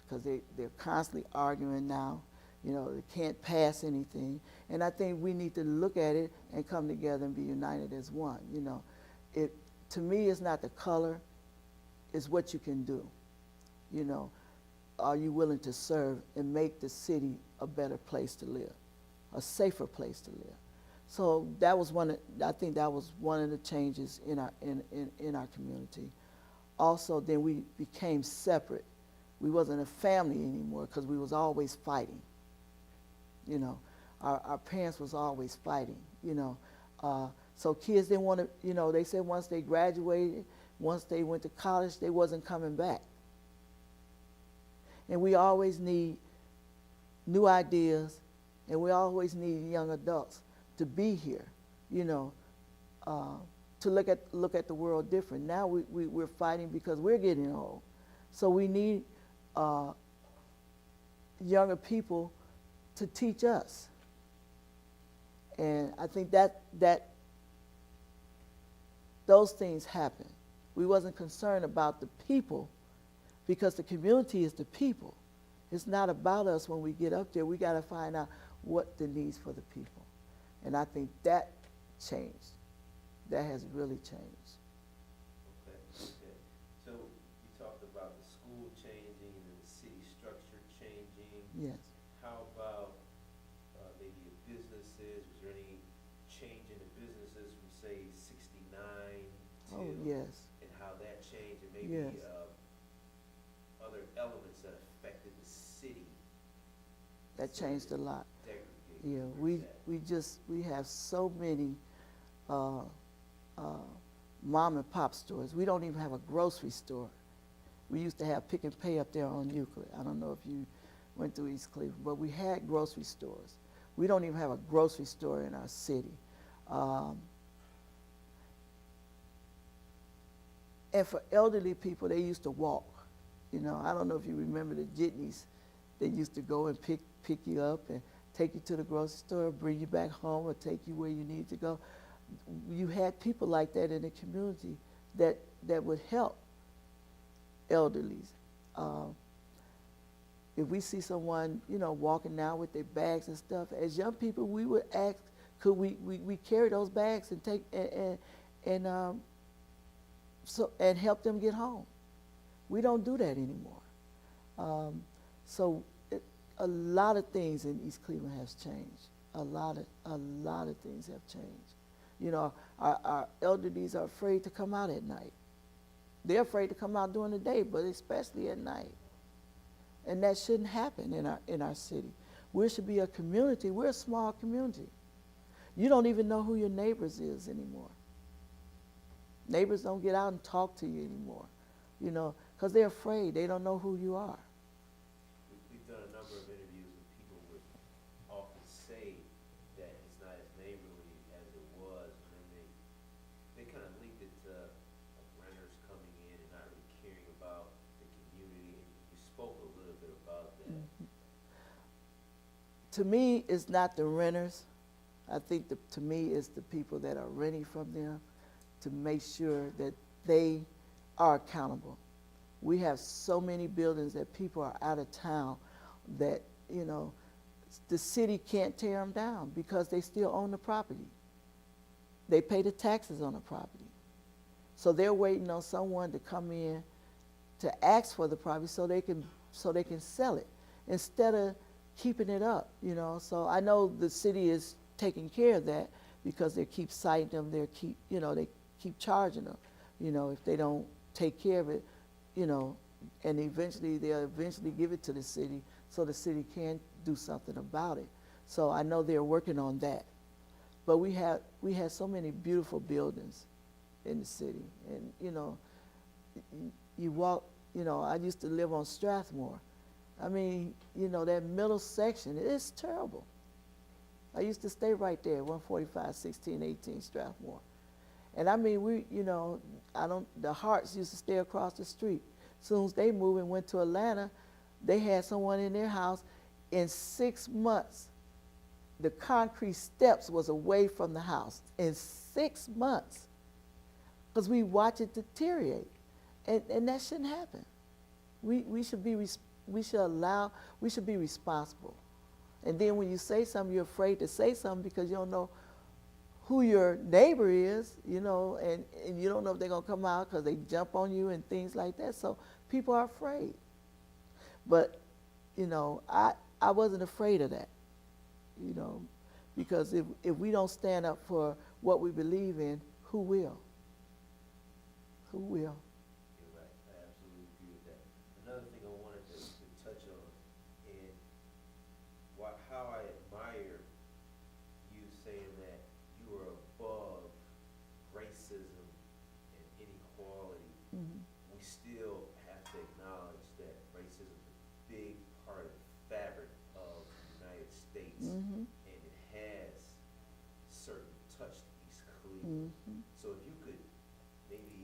because they're constantly arguing now. They can't pass anything. And I think we need to look at it and come together and be united as one. To me, it's not the color, it's what you can do. Are you willing to serve and make the city a better place to live, a safer place to live? So that was I think that was one of the changes in our community. Also, then we became separate. We wasn't a family anymore, because we was always fighting. Our parents was always fighting. So kids didn't want to. They said once they graduated, once they went to college, they wasn't coming back. And we always need new ideas, and we always need young adults to be here, to look at the world different. Now we're fighting because we're getting old. So we need younger people to teach us. And I think that those things happen. We wasn't concerned about the people, because the community is the people. It's not about us when we get up there. We got to find out what the needs for the people. And I think that changed. That has really changed. Okay. So you talked about the school changing and the city structure changing. Yes. How about maybe your businesses? Was there any change in the businesses from, say, 69 to? Oh, yes. And how that changed, and maybe Yes. Other elements that affected the city? That changed a lot. Yeah, Segregate. we have so many mom and pop stores. We don't even have a grocery store. We used to have Pick and Pay up there on Euclid. I don't know if you went through East Cleveland, but we had grocery stores. We don't even have a grocery store in our city. And for elderly people, they used to walk. I don't know if you remember the jitneys. They used to go and pick you up and take you to the grocery store, bring you back home, or take you where you need to go. You had people like that in the community that would help elderlies. If we see someone, walking now with their bags and stuff, as young people, we would ask, could we carry those bags and take and help them get home? We don't do that anymore. A lot of things in East Cleveland has changed. A lot of things have changed. Our elderlies are afraid to come out at night. They're afraid to come out during the day, but especially at night. And that shouldn't happen in our city. We should be a community. We're a small community. You don't even know who your neighbors is anymore. Neighbors don't get out and talk to you anymore, because they're afraid. They don't know who you are. We've done a number of interviews with people who often say that it's not as neighborly as it was, and then they kind of linked it to renters coming in and not really caring about the community. You spoke a little bit about that. Mm-hmm. To me, it's not the renters. I think to me, it's the people that are renting from them, to make sure that they are accountable. We have so many buildings that people are out of town that, the city can't tear them down because they still own the property. They pay the taxes on the property. So they're waiting on someone to come in to ask for the property so they can sell it instead of keeping it up, you know. So I know the city is taking care of that because they keep citing them, they keep charging them, you know, if they don't take care of it, you know, and eventually they'll eventually give it to the city so the city can do something about it. So I know they're working on that. But we had so many beautiful buildings in the city, and you know, you walk, you know, I used to live on Strathmore. I mean, you know, that middle section, it's terrible. I used to stay right there, 145, 16, 18 Strathmore. And I mean, the Harts used to stay across the street. As soon as they moved and went to Atlanta, they had someone in their house. In 6 months, the concrete steps was away from the house. In 6 months. Because we watch it deteriorate. And that shouldn't happen. We should be responsible. And then when you say something, you're afraid to say something because you don't know who your neighbor is, you know, and you don't know if they're going to come out because they jump on you and things like that. So people are afraid. But, you know, I wasn't afraid of that, you know, because if we don't stand up for what we believe in, who will? Who will? You're right. I absolutely agree with that. Another thing I wanted to touch on, and how I admire you saying that you are above racism and inequality. Mm-hmm. We still have to acknowledge that racism is a big part of the fabric of the United States, Mm-hmm. and it has certainly touched East Cleveland. Mm-hmm. So if you could maybe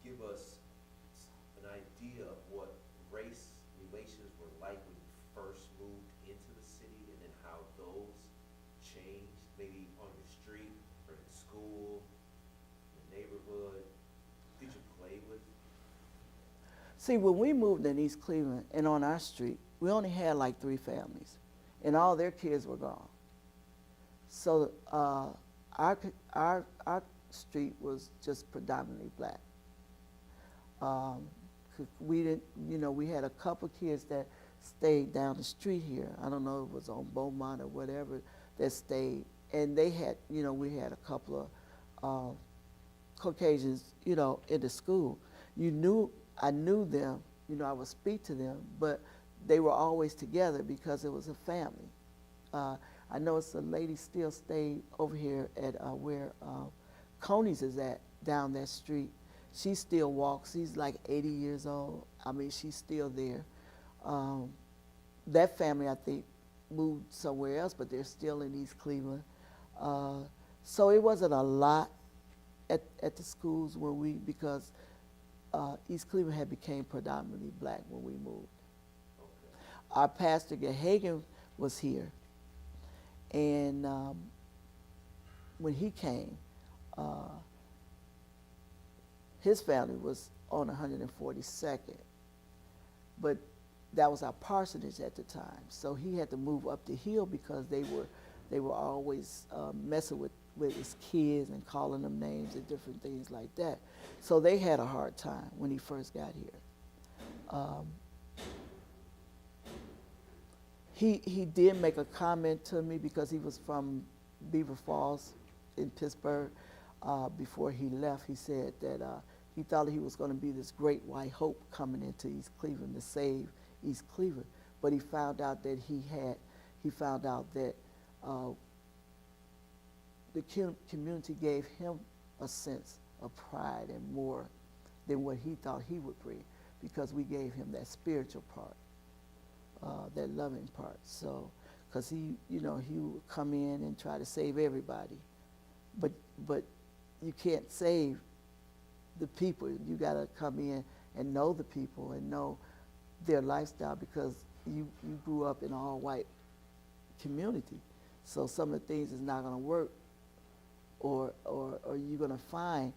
give us an idea of what race relations were like when you first moved into the city, and then how those changed, maybe on the street or in school, the neighborhood. Did you play with? See, when we moved in East Cleveland and on our street, we only had like 3 families, and all their kids were gone. So our street was just predominantly black. We didn't, you know, we had a couple kids that stayed down the street here. I don't know if it was on Beaumont or whatever that stayed, and they had, you know, we had a couple of Caucasians, you know, in the school. I knew them, you know, I would speak to them, but they were always together because it was a family. I know it's a lady still stayed over here at where Coney's is at, down that street. She still walks. She's like 80 years old. I mean, she's still there. That family, I think, moved somewhere else, but they're still in East Cleveland. So it wasn't a lot at the schools because East Cleveland had became predominantly black when we moved. Okay. Our pastor, Gahagan, was here. And when he came, his family was on 142nd. But that was our parsonage at the time. So he had to move up the hill because they were always messing with his kids and calling them names and different things like that. So they had a hard time when he first got here. He did make a comment to me because he was from Beaver Falls in Pittsburgh. Before he left, he said that he thought he was going to be this great white hope coming into East Cleveland to save East Cleveland. But he found out that the community gave him a sense of pride and more than what he thought he would bring, because we gave him that spiritual part. That loving part. So, because he would come in and try to save everybody, but you can't save the people. You got to come in and know the people and know their lifestyle, because you grew up in an all-white community. So some of the things is not going to work, or you're going to find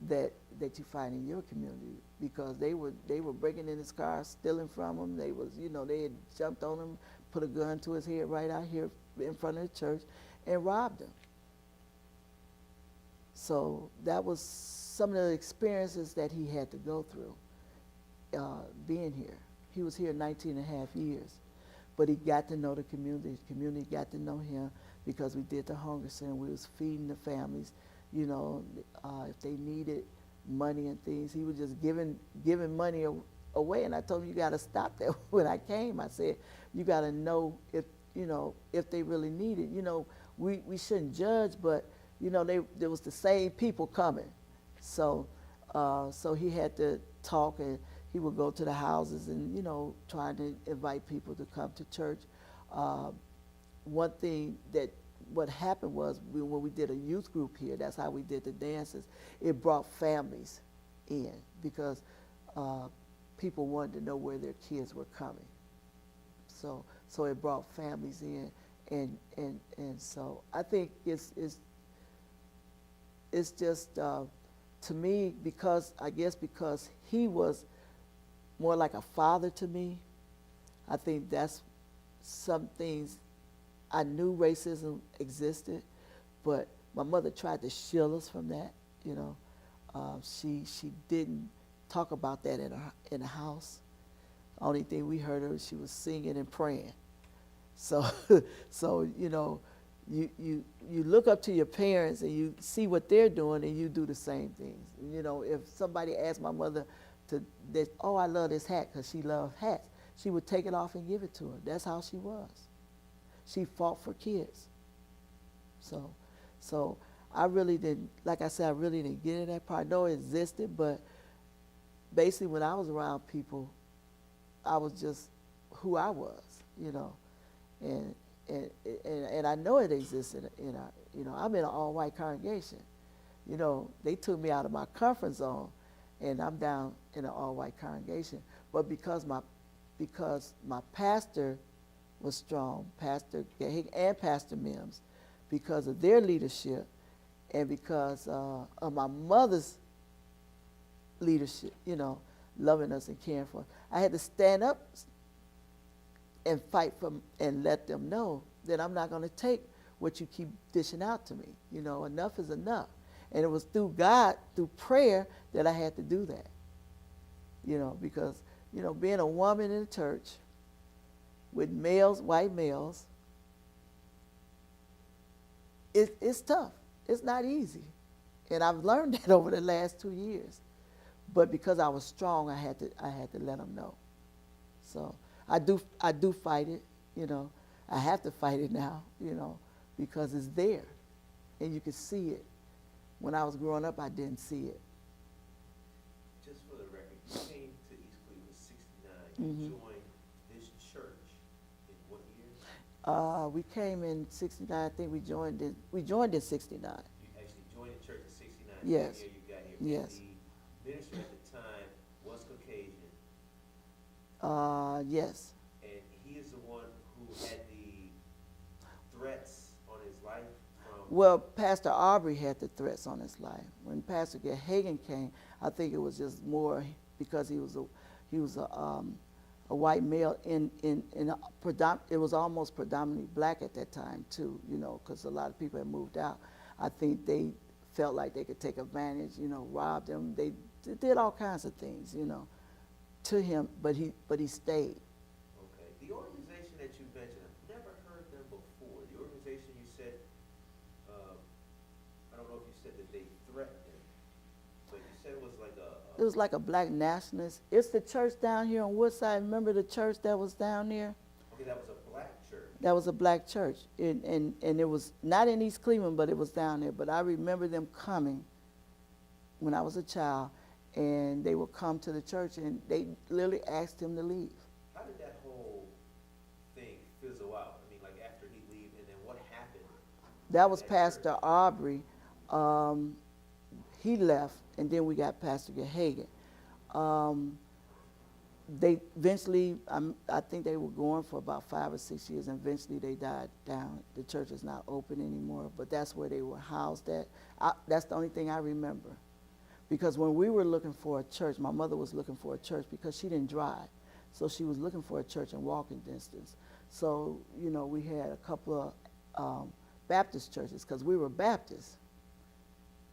that you find in your community, because they were breaking in his car, stealing from him. They had jumped on him, put a gun to his head right out here in front of the church, and robbed him. So that was some of the experiences that he had to go through. being here. He was here 19 and a half years. But he got to know the community got to know him because we did the hunger center. We was feeding the families, you know, if they needed money and things. He was just giving money away, and I told him, you got to stop that. When I came, I said, you got to know if, you know, if they really need it. You know, we shouldn't judge, but, you know, there was the same people coming. So, so he had to talk, and he would go to the houses and, you know, trying to invite people to come to church. One thing what happened was when we did a youth group here, that's how we did the dances, it brought families in because people wanted to know where their kids were coming. So it brought families in, and so I think it's just to me, because I guess because he was more like a father to me, I think that's some things. I knew racism existed, but my mother tried to shield us from that. You know, she didn't talk about that in the house. Only thing we heard her, she was singing and praying. So so you know, you look up to your parents and you see what they're doing and you do the same things. You know, if somebody asked my mother oh, I love this hat, because she loved hats, she would take it off and give it to her. That's how she was. She fought for kids. So I really didn't, like I said, I really didn't get in that part. I know it existed, but basically when I was around people, I was just who I was, you know. And I know it existed in our, you know, I'm in an all-white congregation. You know, they took me out of my comfort zone, and I'm down in an all-white congregation. But because my pastor was strong, Pastor Gahig and Pastor Mims, because of their leadership and because of my mother's leadership, you know, loving us and caring for us, I had to stand up and fight for and let them know that I'm not going to take what you keep dishing out to me. You know, enough is enough. And it was through God, through prayer, that I had to do that. You know, because, you know, being a woman in a church with males, white males, it's tough. It's not easy. And I've learned that over the last 2 years. But because I was strong, I had to let them know. So I do fight it, you know. I have to fight it now, you know, because it's there. And you can see it. When I was growing up, I didn't see it. Just for the record, you came to East Cleveland 69. Mm-hmm. You joined this church in what year? We came in 69. I think we joined in 69. You actually joined the church in 69. Yes. The year you got here. Yes. The minister at the time was Caucasian. Yes. And he is the one who had the threats on his life from... Well, Pastor Aubrey had the threats on his life. When Pastor Hagan came, I think it was just more because he was a white male it was almost predominantly black at that time too, you know, because a lot of people had moved out. I think they felt like they could take advantage, you know, rob them. They did all kinds of things, you know, to him, but he stayed. Okay. The organization that you mentioned, I've never heard them before. The organization you said, I don't know if you said that they threatened him, but you said it was like It was like a black nationalist. It's the church down here on Woodside. Remember the church that was down there? Okay, that was a black church. That was a black church. And it was not in East Cleveland, but it was down there. But I remember them coming when I was a child, and they would come to the church, and they literally asked him to leave. How did that whole thing fizzle out? I mean, like after he leave, and then what happened? That was Pastor Aubrey. He left, and then we got Pastor Hagan. They eventually, I think they were going for about 5 or 6 years, and eventually they died down. The church is not open anymore, but that's where they were housed at. That's the only thing I remember. Because when we were looking for a church, my mother was looking for a church because she didn't drive. So she was looking for a church in walking distance. So, you know, we had a couple of Baptist churches because we were Baptists.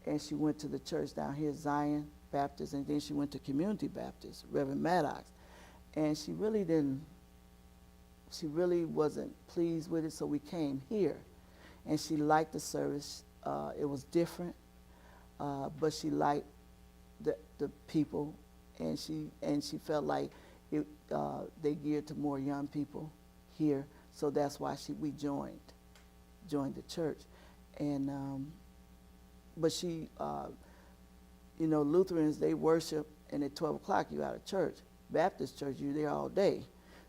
And she went to the church down here, Zion Baptist, and then she went to Community Baptist, Reverend Maddox. and she really wasn't pleased with it, so we came here. And she liked the service. It was different, but she liked the people, and she felt like they geared to more young people here, so that's why we joined the church. And but she, Lutherans, they worship, and at 12 o'clock you out of church. Baptist church, you there all day.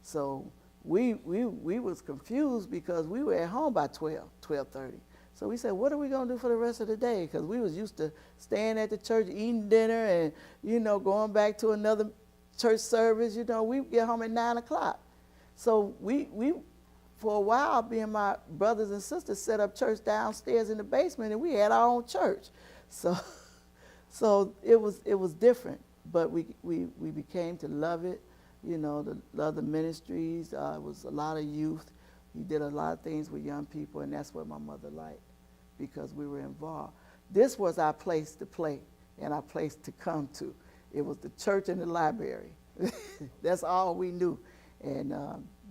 So we was confused because we were at home by 12:30. So we said, what are we going to do for the rest of the day? Because we was used to staying at the church, eating dinner, and, going back to another church service. We get home at 9 o'clock. So we for a while, me and my brothers and sisters set up church downstairs in the basement, and we had our own church. So it was different, but we became to love it. Love the ministries. It was a lot of youth. He did a lot of things with young people, and that's what my mother liked, because we were involved. This was our place to play and our place to come to. It was the church and the library. That's all we knew. And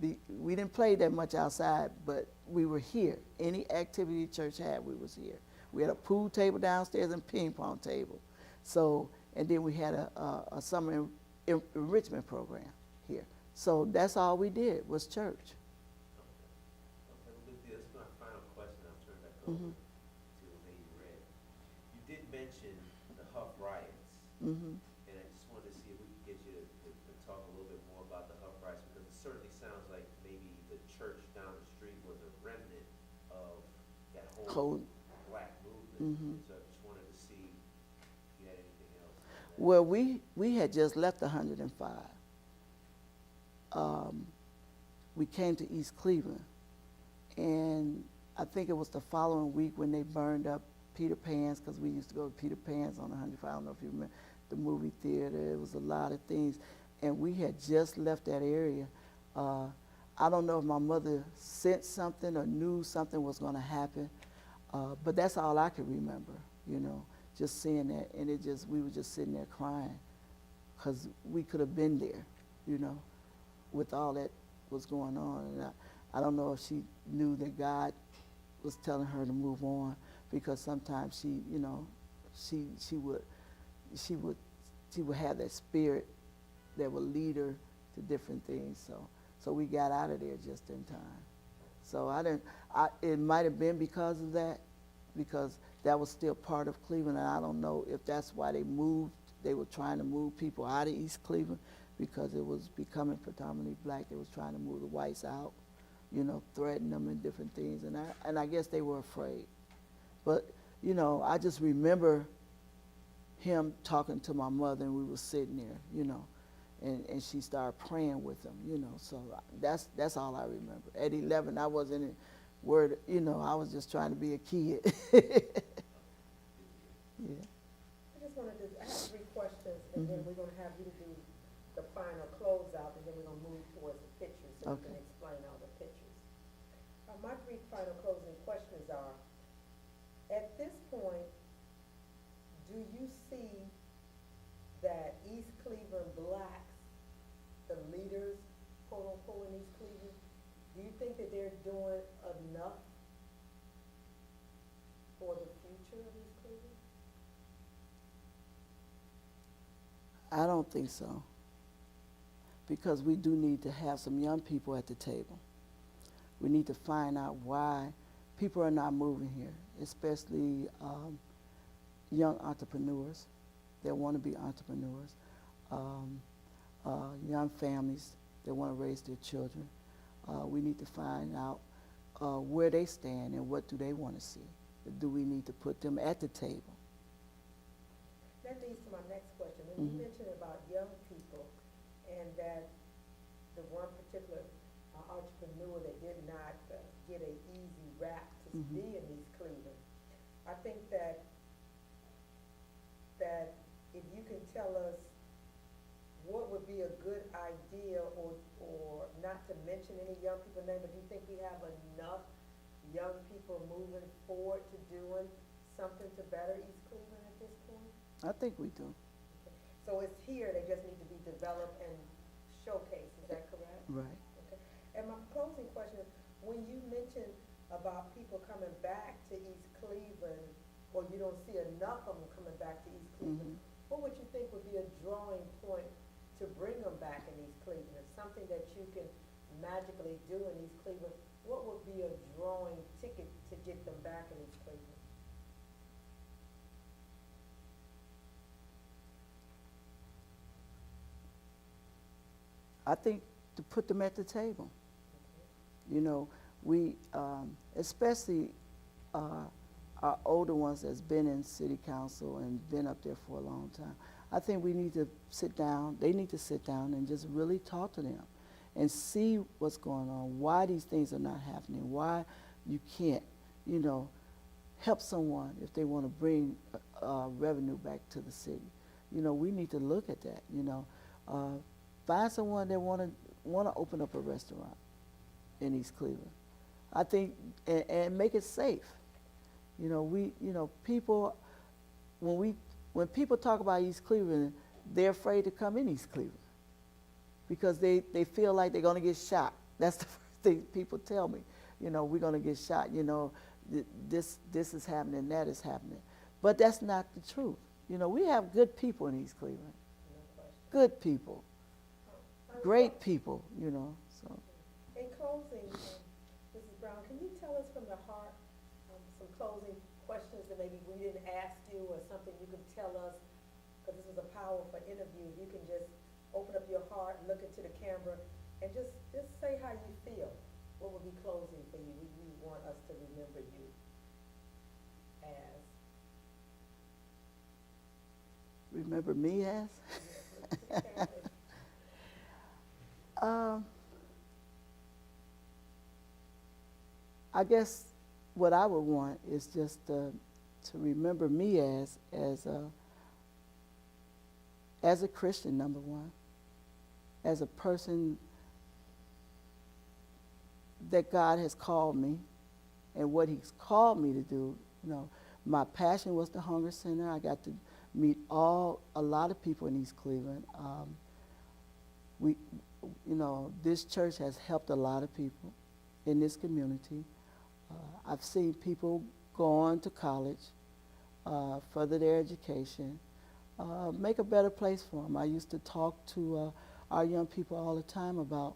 we didn't play that much outside, but we were here. Any activity the church had, we was here. We had a pool table downstairs and ping pong table. So, and then we had a summer enrichment program here. So that's all we did was church. Okay, well, this is my final question. I'll turn back over to Lady Red. You did mention the Huff riots, and I just wanted to see if we could get you to talk a little bit more about the Huff riots, because it certainly sounds like maybe the church down the street was a remnant of that whole black movement. So I just wanted to see if you had anything else. Well, we had just left 105. We came to East Cleveland, and I think it was the following week when they burned up Peter Pan's, because we used to go to Peter Pan's on 105. I don't know if you remember the movie theater. It was a lot of things, and we had just left that area. I don't know if my mother sensed something or knew something was going to happen, but that's all I could remember, just seeing that, and we were just sitting there crying, because we could have been there, with all that was going on. And I don't know if she knew that God was telling her to move on, because sometimes she would have that spirit that would lead her to different things. So we got out of there just in time. So it might have been because of that, because that was still part of Cleveland, and I don't know if that's why they moved. They were trying to move people out of East Cleveland, because it was becoming predominantly black. They was trying to move the whites out, threaten them and different things, and I guess they were afraid. But, I just remember him talking to my mother, and we were sitting there, and she started praying with him, so that's all I remember. At 11, I wasn't worried, I was just trying to be a kid. Yeah. I just wanted to, I have 3 questions, and then we're gonna have you to do the final closeout, and then we're gonna move towards the pictures, so you can explain all the pictures. My 3 final closing questions are, at this point, do you see that East Cleveland blacks, the leaders, quote unquote, in East Cleveland, do you think that they're doing enough for the future of East Cleveland? I don't think so, because we do need to have some young people at the table. We need to find out why people are not moving here, especially young entrepreneurs that want to be entrepreneurs, young families that want to raise their children. We need to find out where they stand and what do they want to see. Do we need to put them at the table? That leads to my next question. When you mentioned about young people, and that the one particular entrepreneur that did not get an easy rap to be in East Cleveland, I think that if you can tell us what would be a good idea, or not to mention any young people name, but do you think we have enough young people moving forward to doing something to better East Cleveland at this point? I think we do. Okay. So it's here, they just need to be developed and showcased Right. Okay. And my closing question, when you mentioned about people coming back to East Cleveland, or you don't see enough of them coming back to East Cleveland, what would you think would be a drawing point to bring them back in East Cleveland? If something that you can magically do in East Cleveland, what would be a drawing ticket to get them back in East Cleveland? I think to put them at the table. You know, we, especially our older ones that's been in city council and been up there for a long time, I think we need to sit down, they need to sit down and just really talk to them and see what's going on, why these things are not happening, why you can't, you know, help someone if they want to bring revenue back to the city. You know, we need to look at that, you know. Find someone that want to open up a restaurant in East Cleveland. I think, and make it safe. You know, people, when people talk about East Cleveland, they're afraid to come in East Cleveland because they feel like they're going to get shot. That's the first thing people tell me. You know, we're going to get shot. You know, this is happening, that is happening. But that's not the truth. You know, we have good people in East Cleveland. Good people. Great people, you know. So. In closing, Mrs. Brown, can you tell us from the heart some closing questions that maybe we didn't ask you, or something you can tell us, because this was a powerful interview. You can just open up your heart, look into the camera, and just say how you feel. What would be closing for you? You want us to remember you as? Remember me as? I guess what I would want is just to remember me as a Christian, number one, as a person that God has called me, and what He's called me to do. You know, my passion was the Hunger Center. I got to meet a lot of people in East Cleveland. You know, this church has helped a lot of people in this community. I've seen people go on to college, further their education, make a better place for them. I used to talk to our young people all the time about,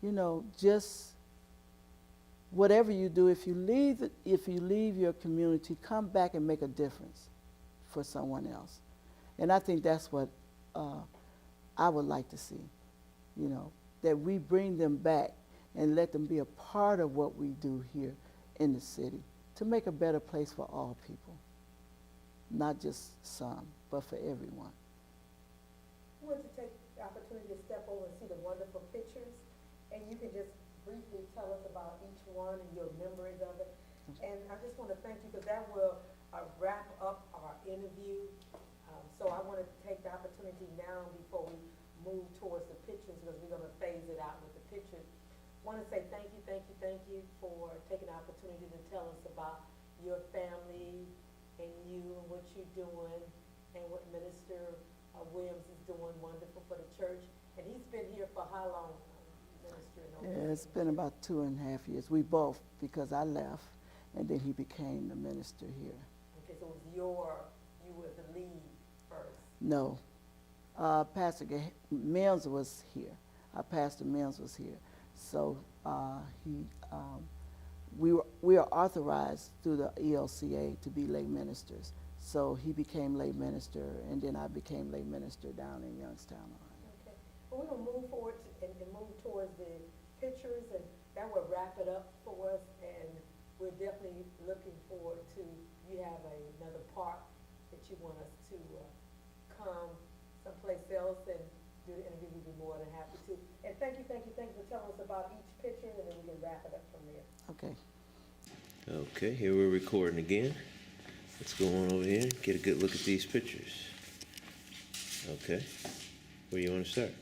you know, just whatever you do, if you leave your community, come back and make a difference for someone else. And I think that's what I would like to see. You know, that we bring them back and let them be a part of what we do here in the city to make a better place for all people, not just some, but for everyone. I want to take the opportunity to step over and see the wonderful pictures, and you can just briefly tell us about each one and your memories of it. And I just want to thank you, because that will wrap up our interview. So I want to take the opportunity now before we move towards the pictures, because we're going to phase it out with the pictures. I want to say thank you for taking the opportunity to tell us about your family and you and what you're doing and what Minister Williams is doing wonderful for the church. And he's been here for how long, Minister? Yeah, it's been about 2.5 years. We both, because I left, and then he became the minister here. Okay, so it was you were the lead first. No. Pastor Mills was here. Our Pastor Mills was here. So we are authorized through the ELCA to be lay ministers. So he became lay minister, and then I became lay minister down in Youngstown, Ohio. Okay. Well, we're going to move forward and move towards the pictures, and that will wrap it up for us. And we're definitely looking forward to, you have another part that you want us to come someplace else and do the interview. We'd be more than happy to. And thank you for telling us about each picture, and then we can wrap it up from there. Okay. Okay, here we're recording again. Let's go on over here and get a good look at these pictures. Okay, where you want to start?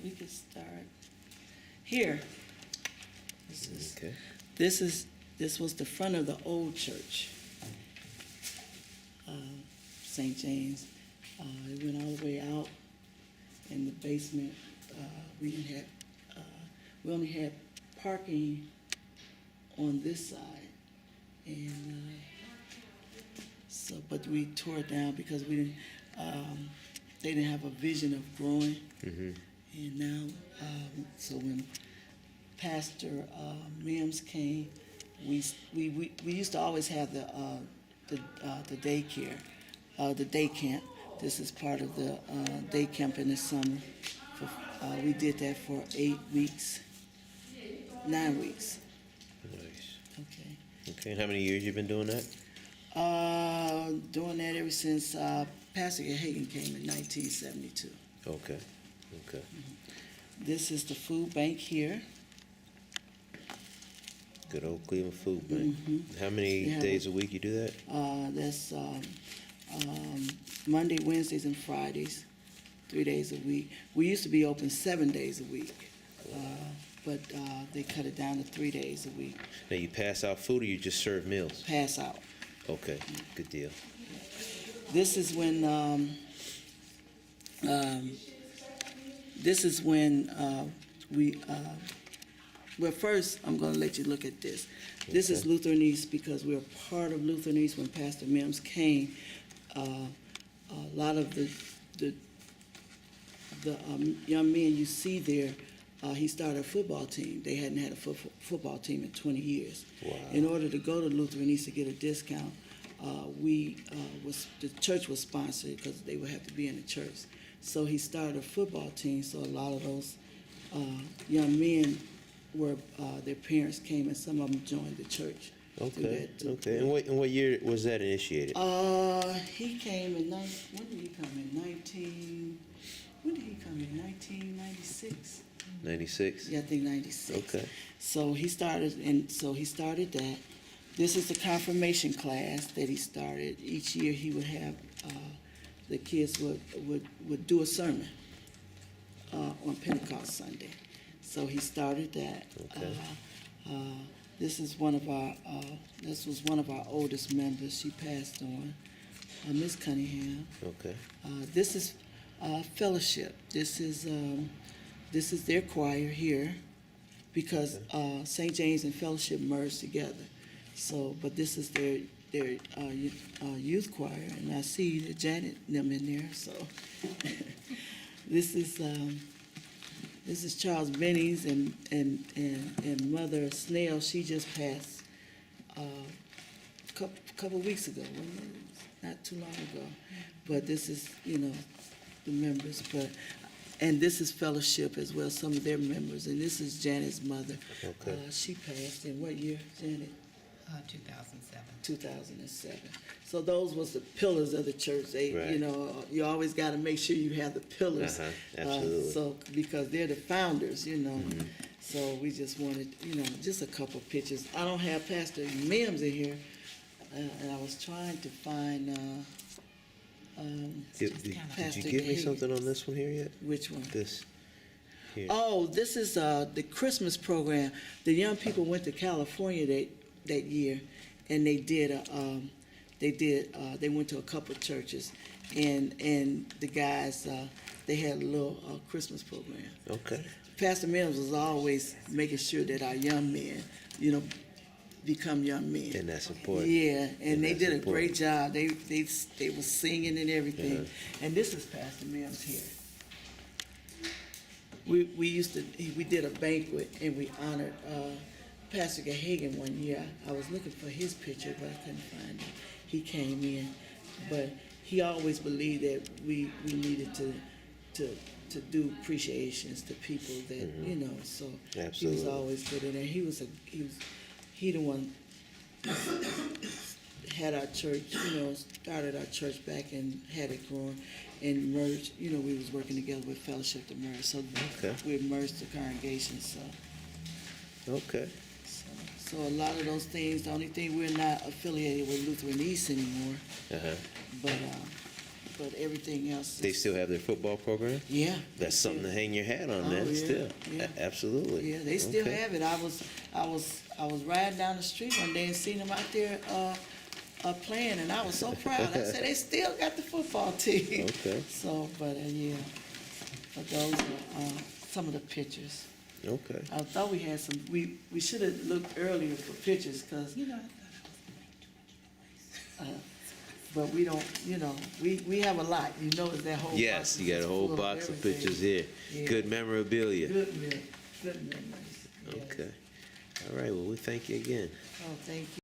We could start here. Okay. This was the front of the old church, St. James. It went all the way out in the basement. we didn't have, we only had parking on this side. And so, but we tore it down because we didn't, they didn't have a vision of growing. Mm-hmm. And now, so when Pastor Mims came, we used to always have the daycare, the day camp. This is part of the day camp in the summer. We did that for 9 weeks. Nice. Okay. Okay, and how many years you been doing that? Doing that ever since Pastor Hagan came in 1972. Okay, okay. This is the food bank here. Good old Cleveland Food Bank. Mhm. How many Yeah. days a week you do that? That's Monday, Wednesdays, and Fridays, 3 days a week. We used to be open 7 days a week, but they cut it down to 3 days a week. Now you pass out food or you just serve meals? Pass out. Okay, good deal. This is when we. Well, first I'm going to let you look at this. This is Okay. Lutheran East because we're part of Lutheran East. When Pastor Mims came, a lot of the young men you see there, he started a football team. They hadn't had a football team in 20 years. Wow. In order to go to Lutheran East to get a discount, the church was sponsored because they would have to be in the church. So he started a football team. So a lot of those young men were their parents came and some of them joined the church. Okay, okay. And what year was that initiated? He came in when did he come in? 1996. 96? Yeah, I think 96. Okay. So he started that. This is the confirmation class that he started. Each year he would have the kids would do a sermon on Pentecost Sunday. So he started that. Okay. This was one of our oldest members. She passed on, Miss Cunningham. Okay. This is fellowship. This is their choir here, because St. James and Fellowship merged together. So, but this is their youth choir, and I see the Janet and them in there. So, this is Charles Benny's and Mother Snell. She just passed a couple weeks ago, wasn't it? Not too long ago. But this is, the members. And this is fellowship as well, some of their members. And this is Janet's mother. Okay. She passed in what year, Janet? 2007. 2007. So those was the pillars of the church. They, Right. you always got to make sure you have the pillars. Absolutely. So because they're the founders, So we just wanted, just a couple pictures. I don't have Pastor Mims in here, and I was trying to find. Did you Pastor give me Hagan. something on this one here yet? Which one? This here. Oh, this is the Christmas program. The young people went to California that year, and they went to a couple of churches, and the guys they had a little Christmas program. Okay. Pastor Mims was always making sure that our young men, become young men. And that's important. Yeah, and they that's did a important. great job. They were singing and everything. And this is Pastor Mims here. We did a banquet and we honored Pastor Hagan one year. I was looking for his picture, but I couldn't find it. He came in, but he always believed that we needed to do appreciations to people that So Absolutely. he was always good in there. He the one had our church, started our church back and had it growing and merged. We was working together with Fellowship to merge, so Okay. we merged the congregation. So Okay. a lot of those things. The only thing, we're not affiliated with Lutheran East anymore, but everything else. They still have their football program? Yeah. That's something to hang your hat on, Oh, man. yeah, Still. yeah. Absolutely. Yeah, they still Okay. have it. I was riding down the street one day and seen them out there playing, and I was so proud. I said they still got the football team. Okay. So, but yeah, but those are some of the pictures. Okay. I thought we had some, we should have looked earlier for pictures, because, You know, I thought I was going too much but we don't, you know, we have a lot, you know, that whole box. Yes, you got a is whole full box of everything. pictures here. Yeah. Good memorabilia. Good memories, yes. Okay. All right, well, we thank you again. Oh, thank you.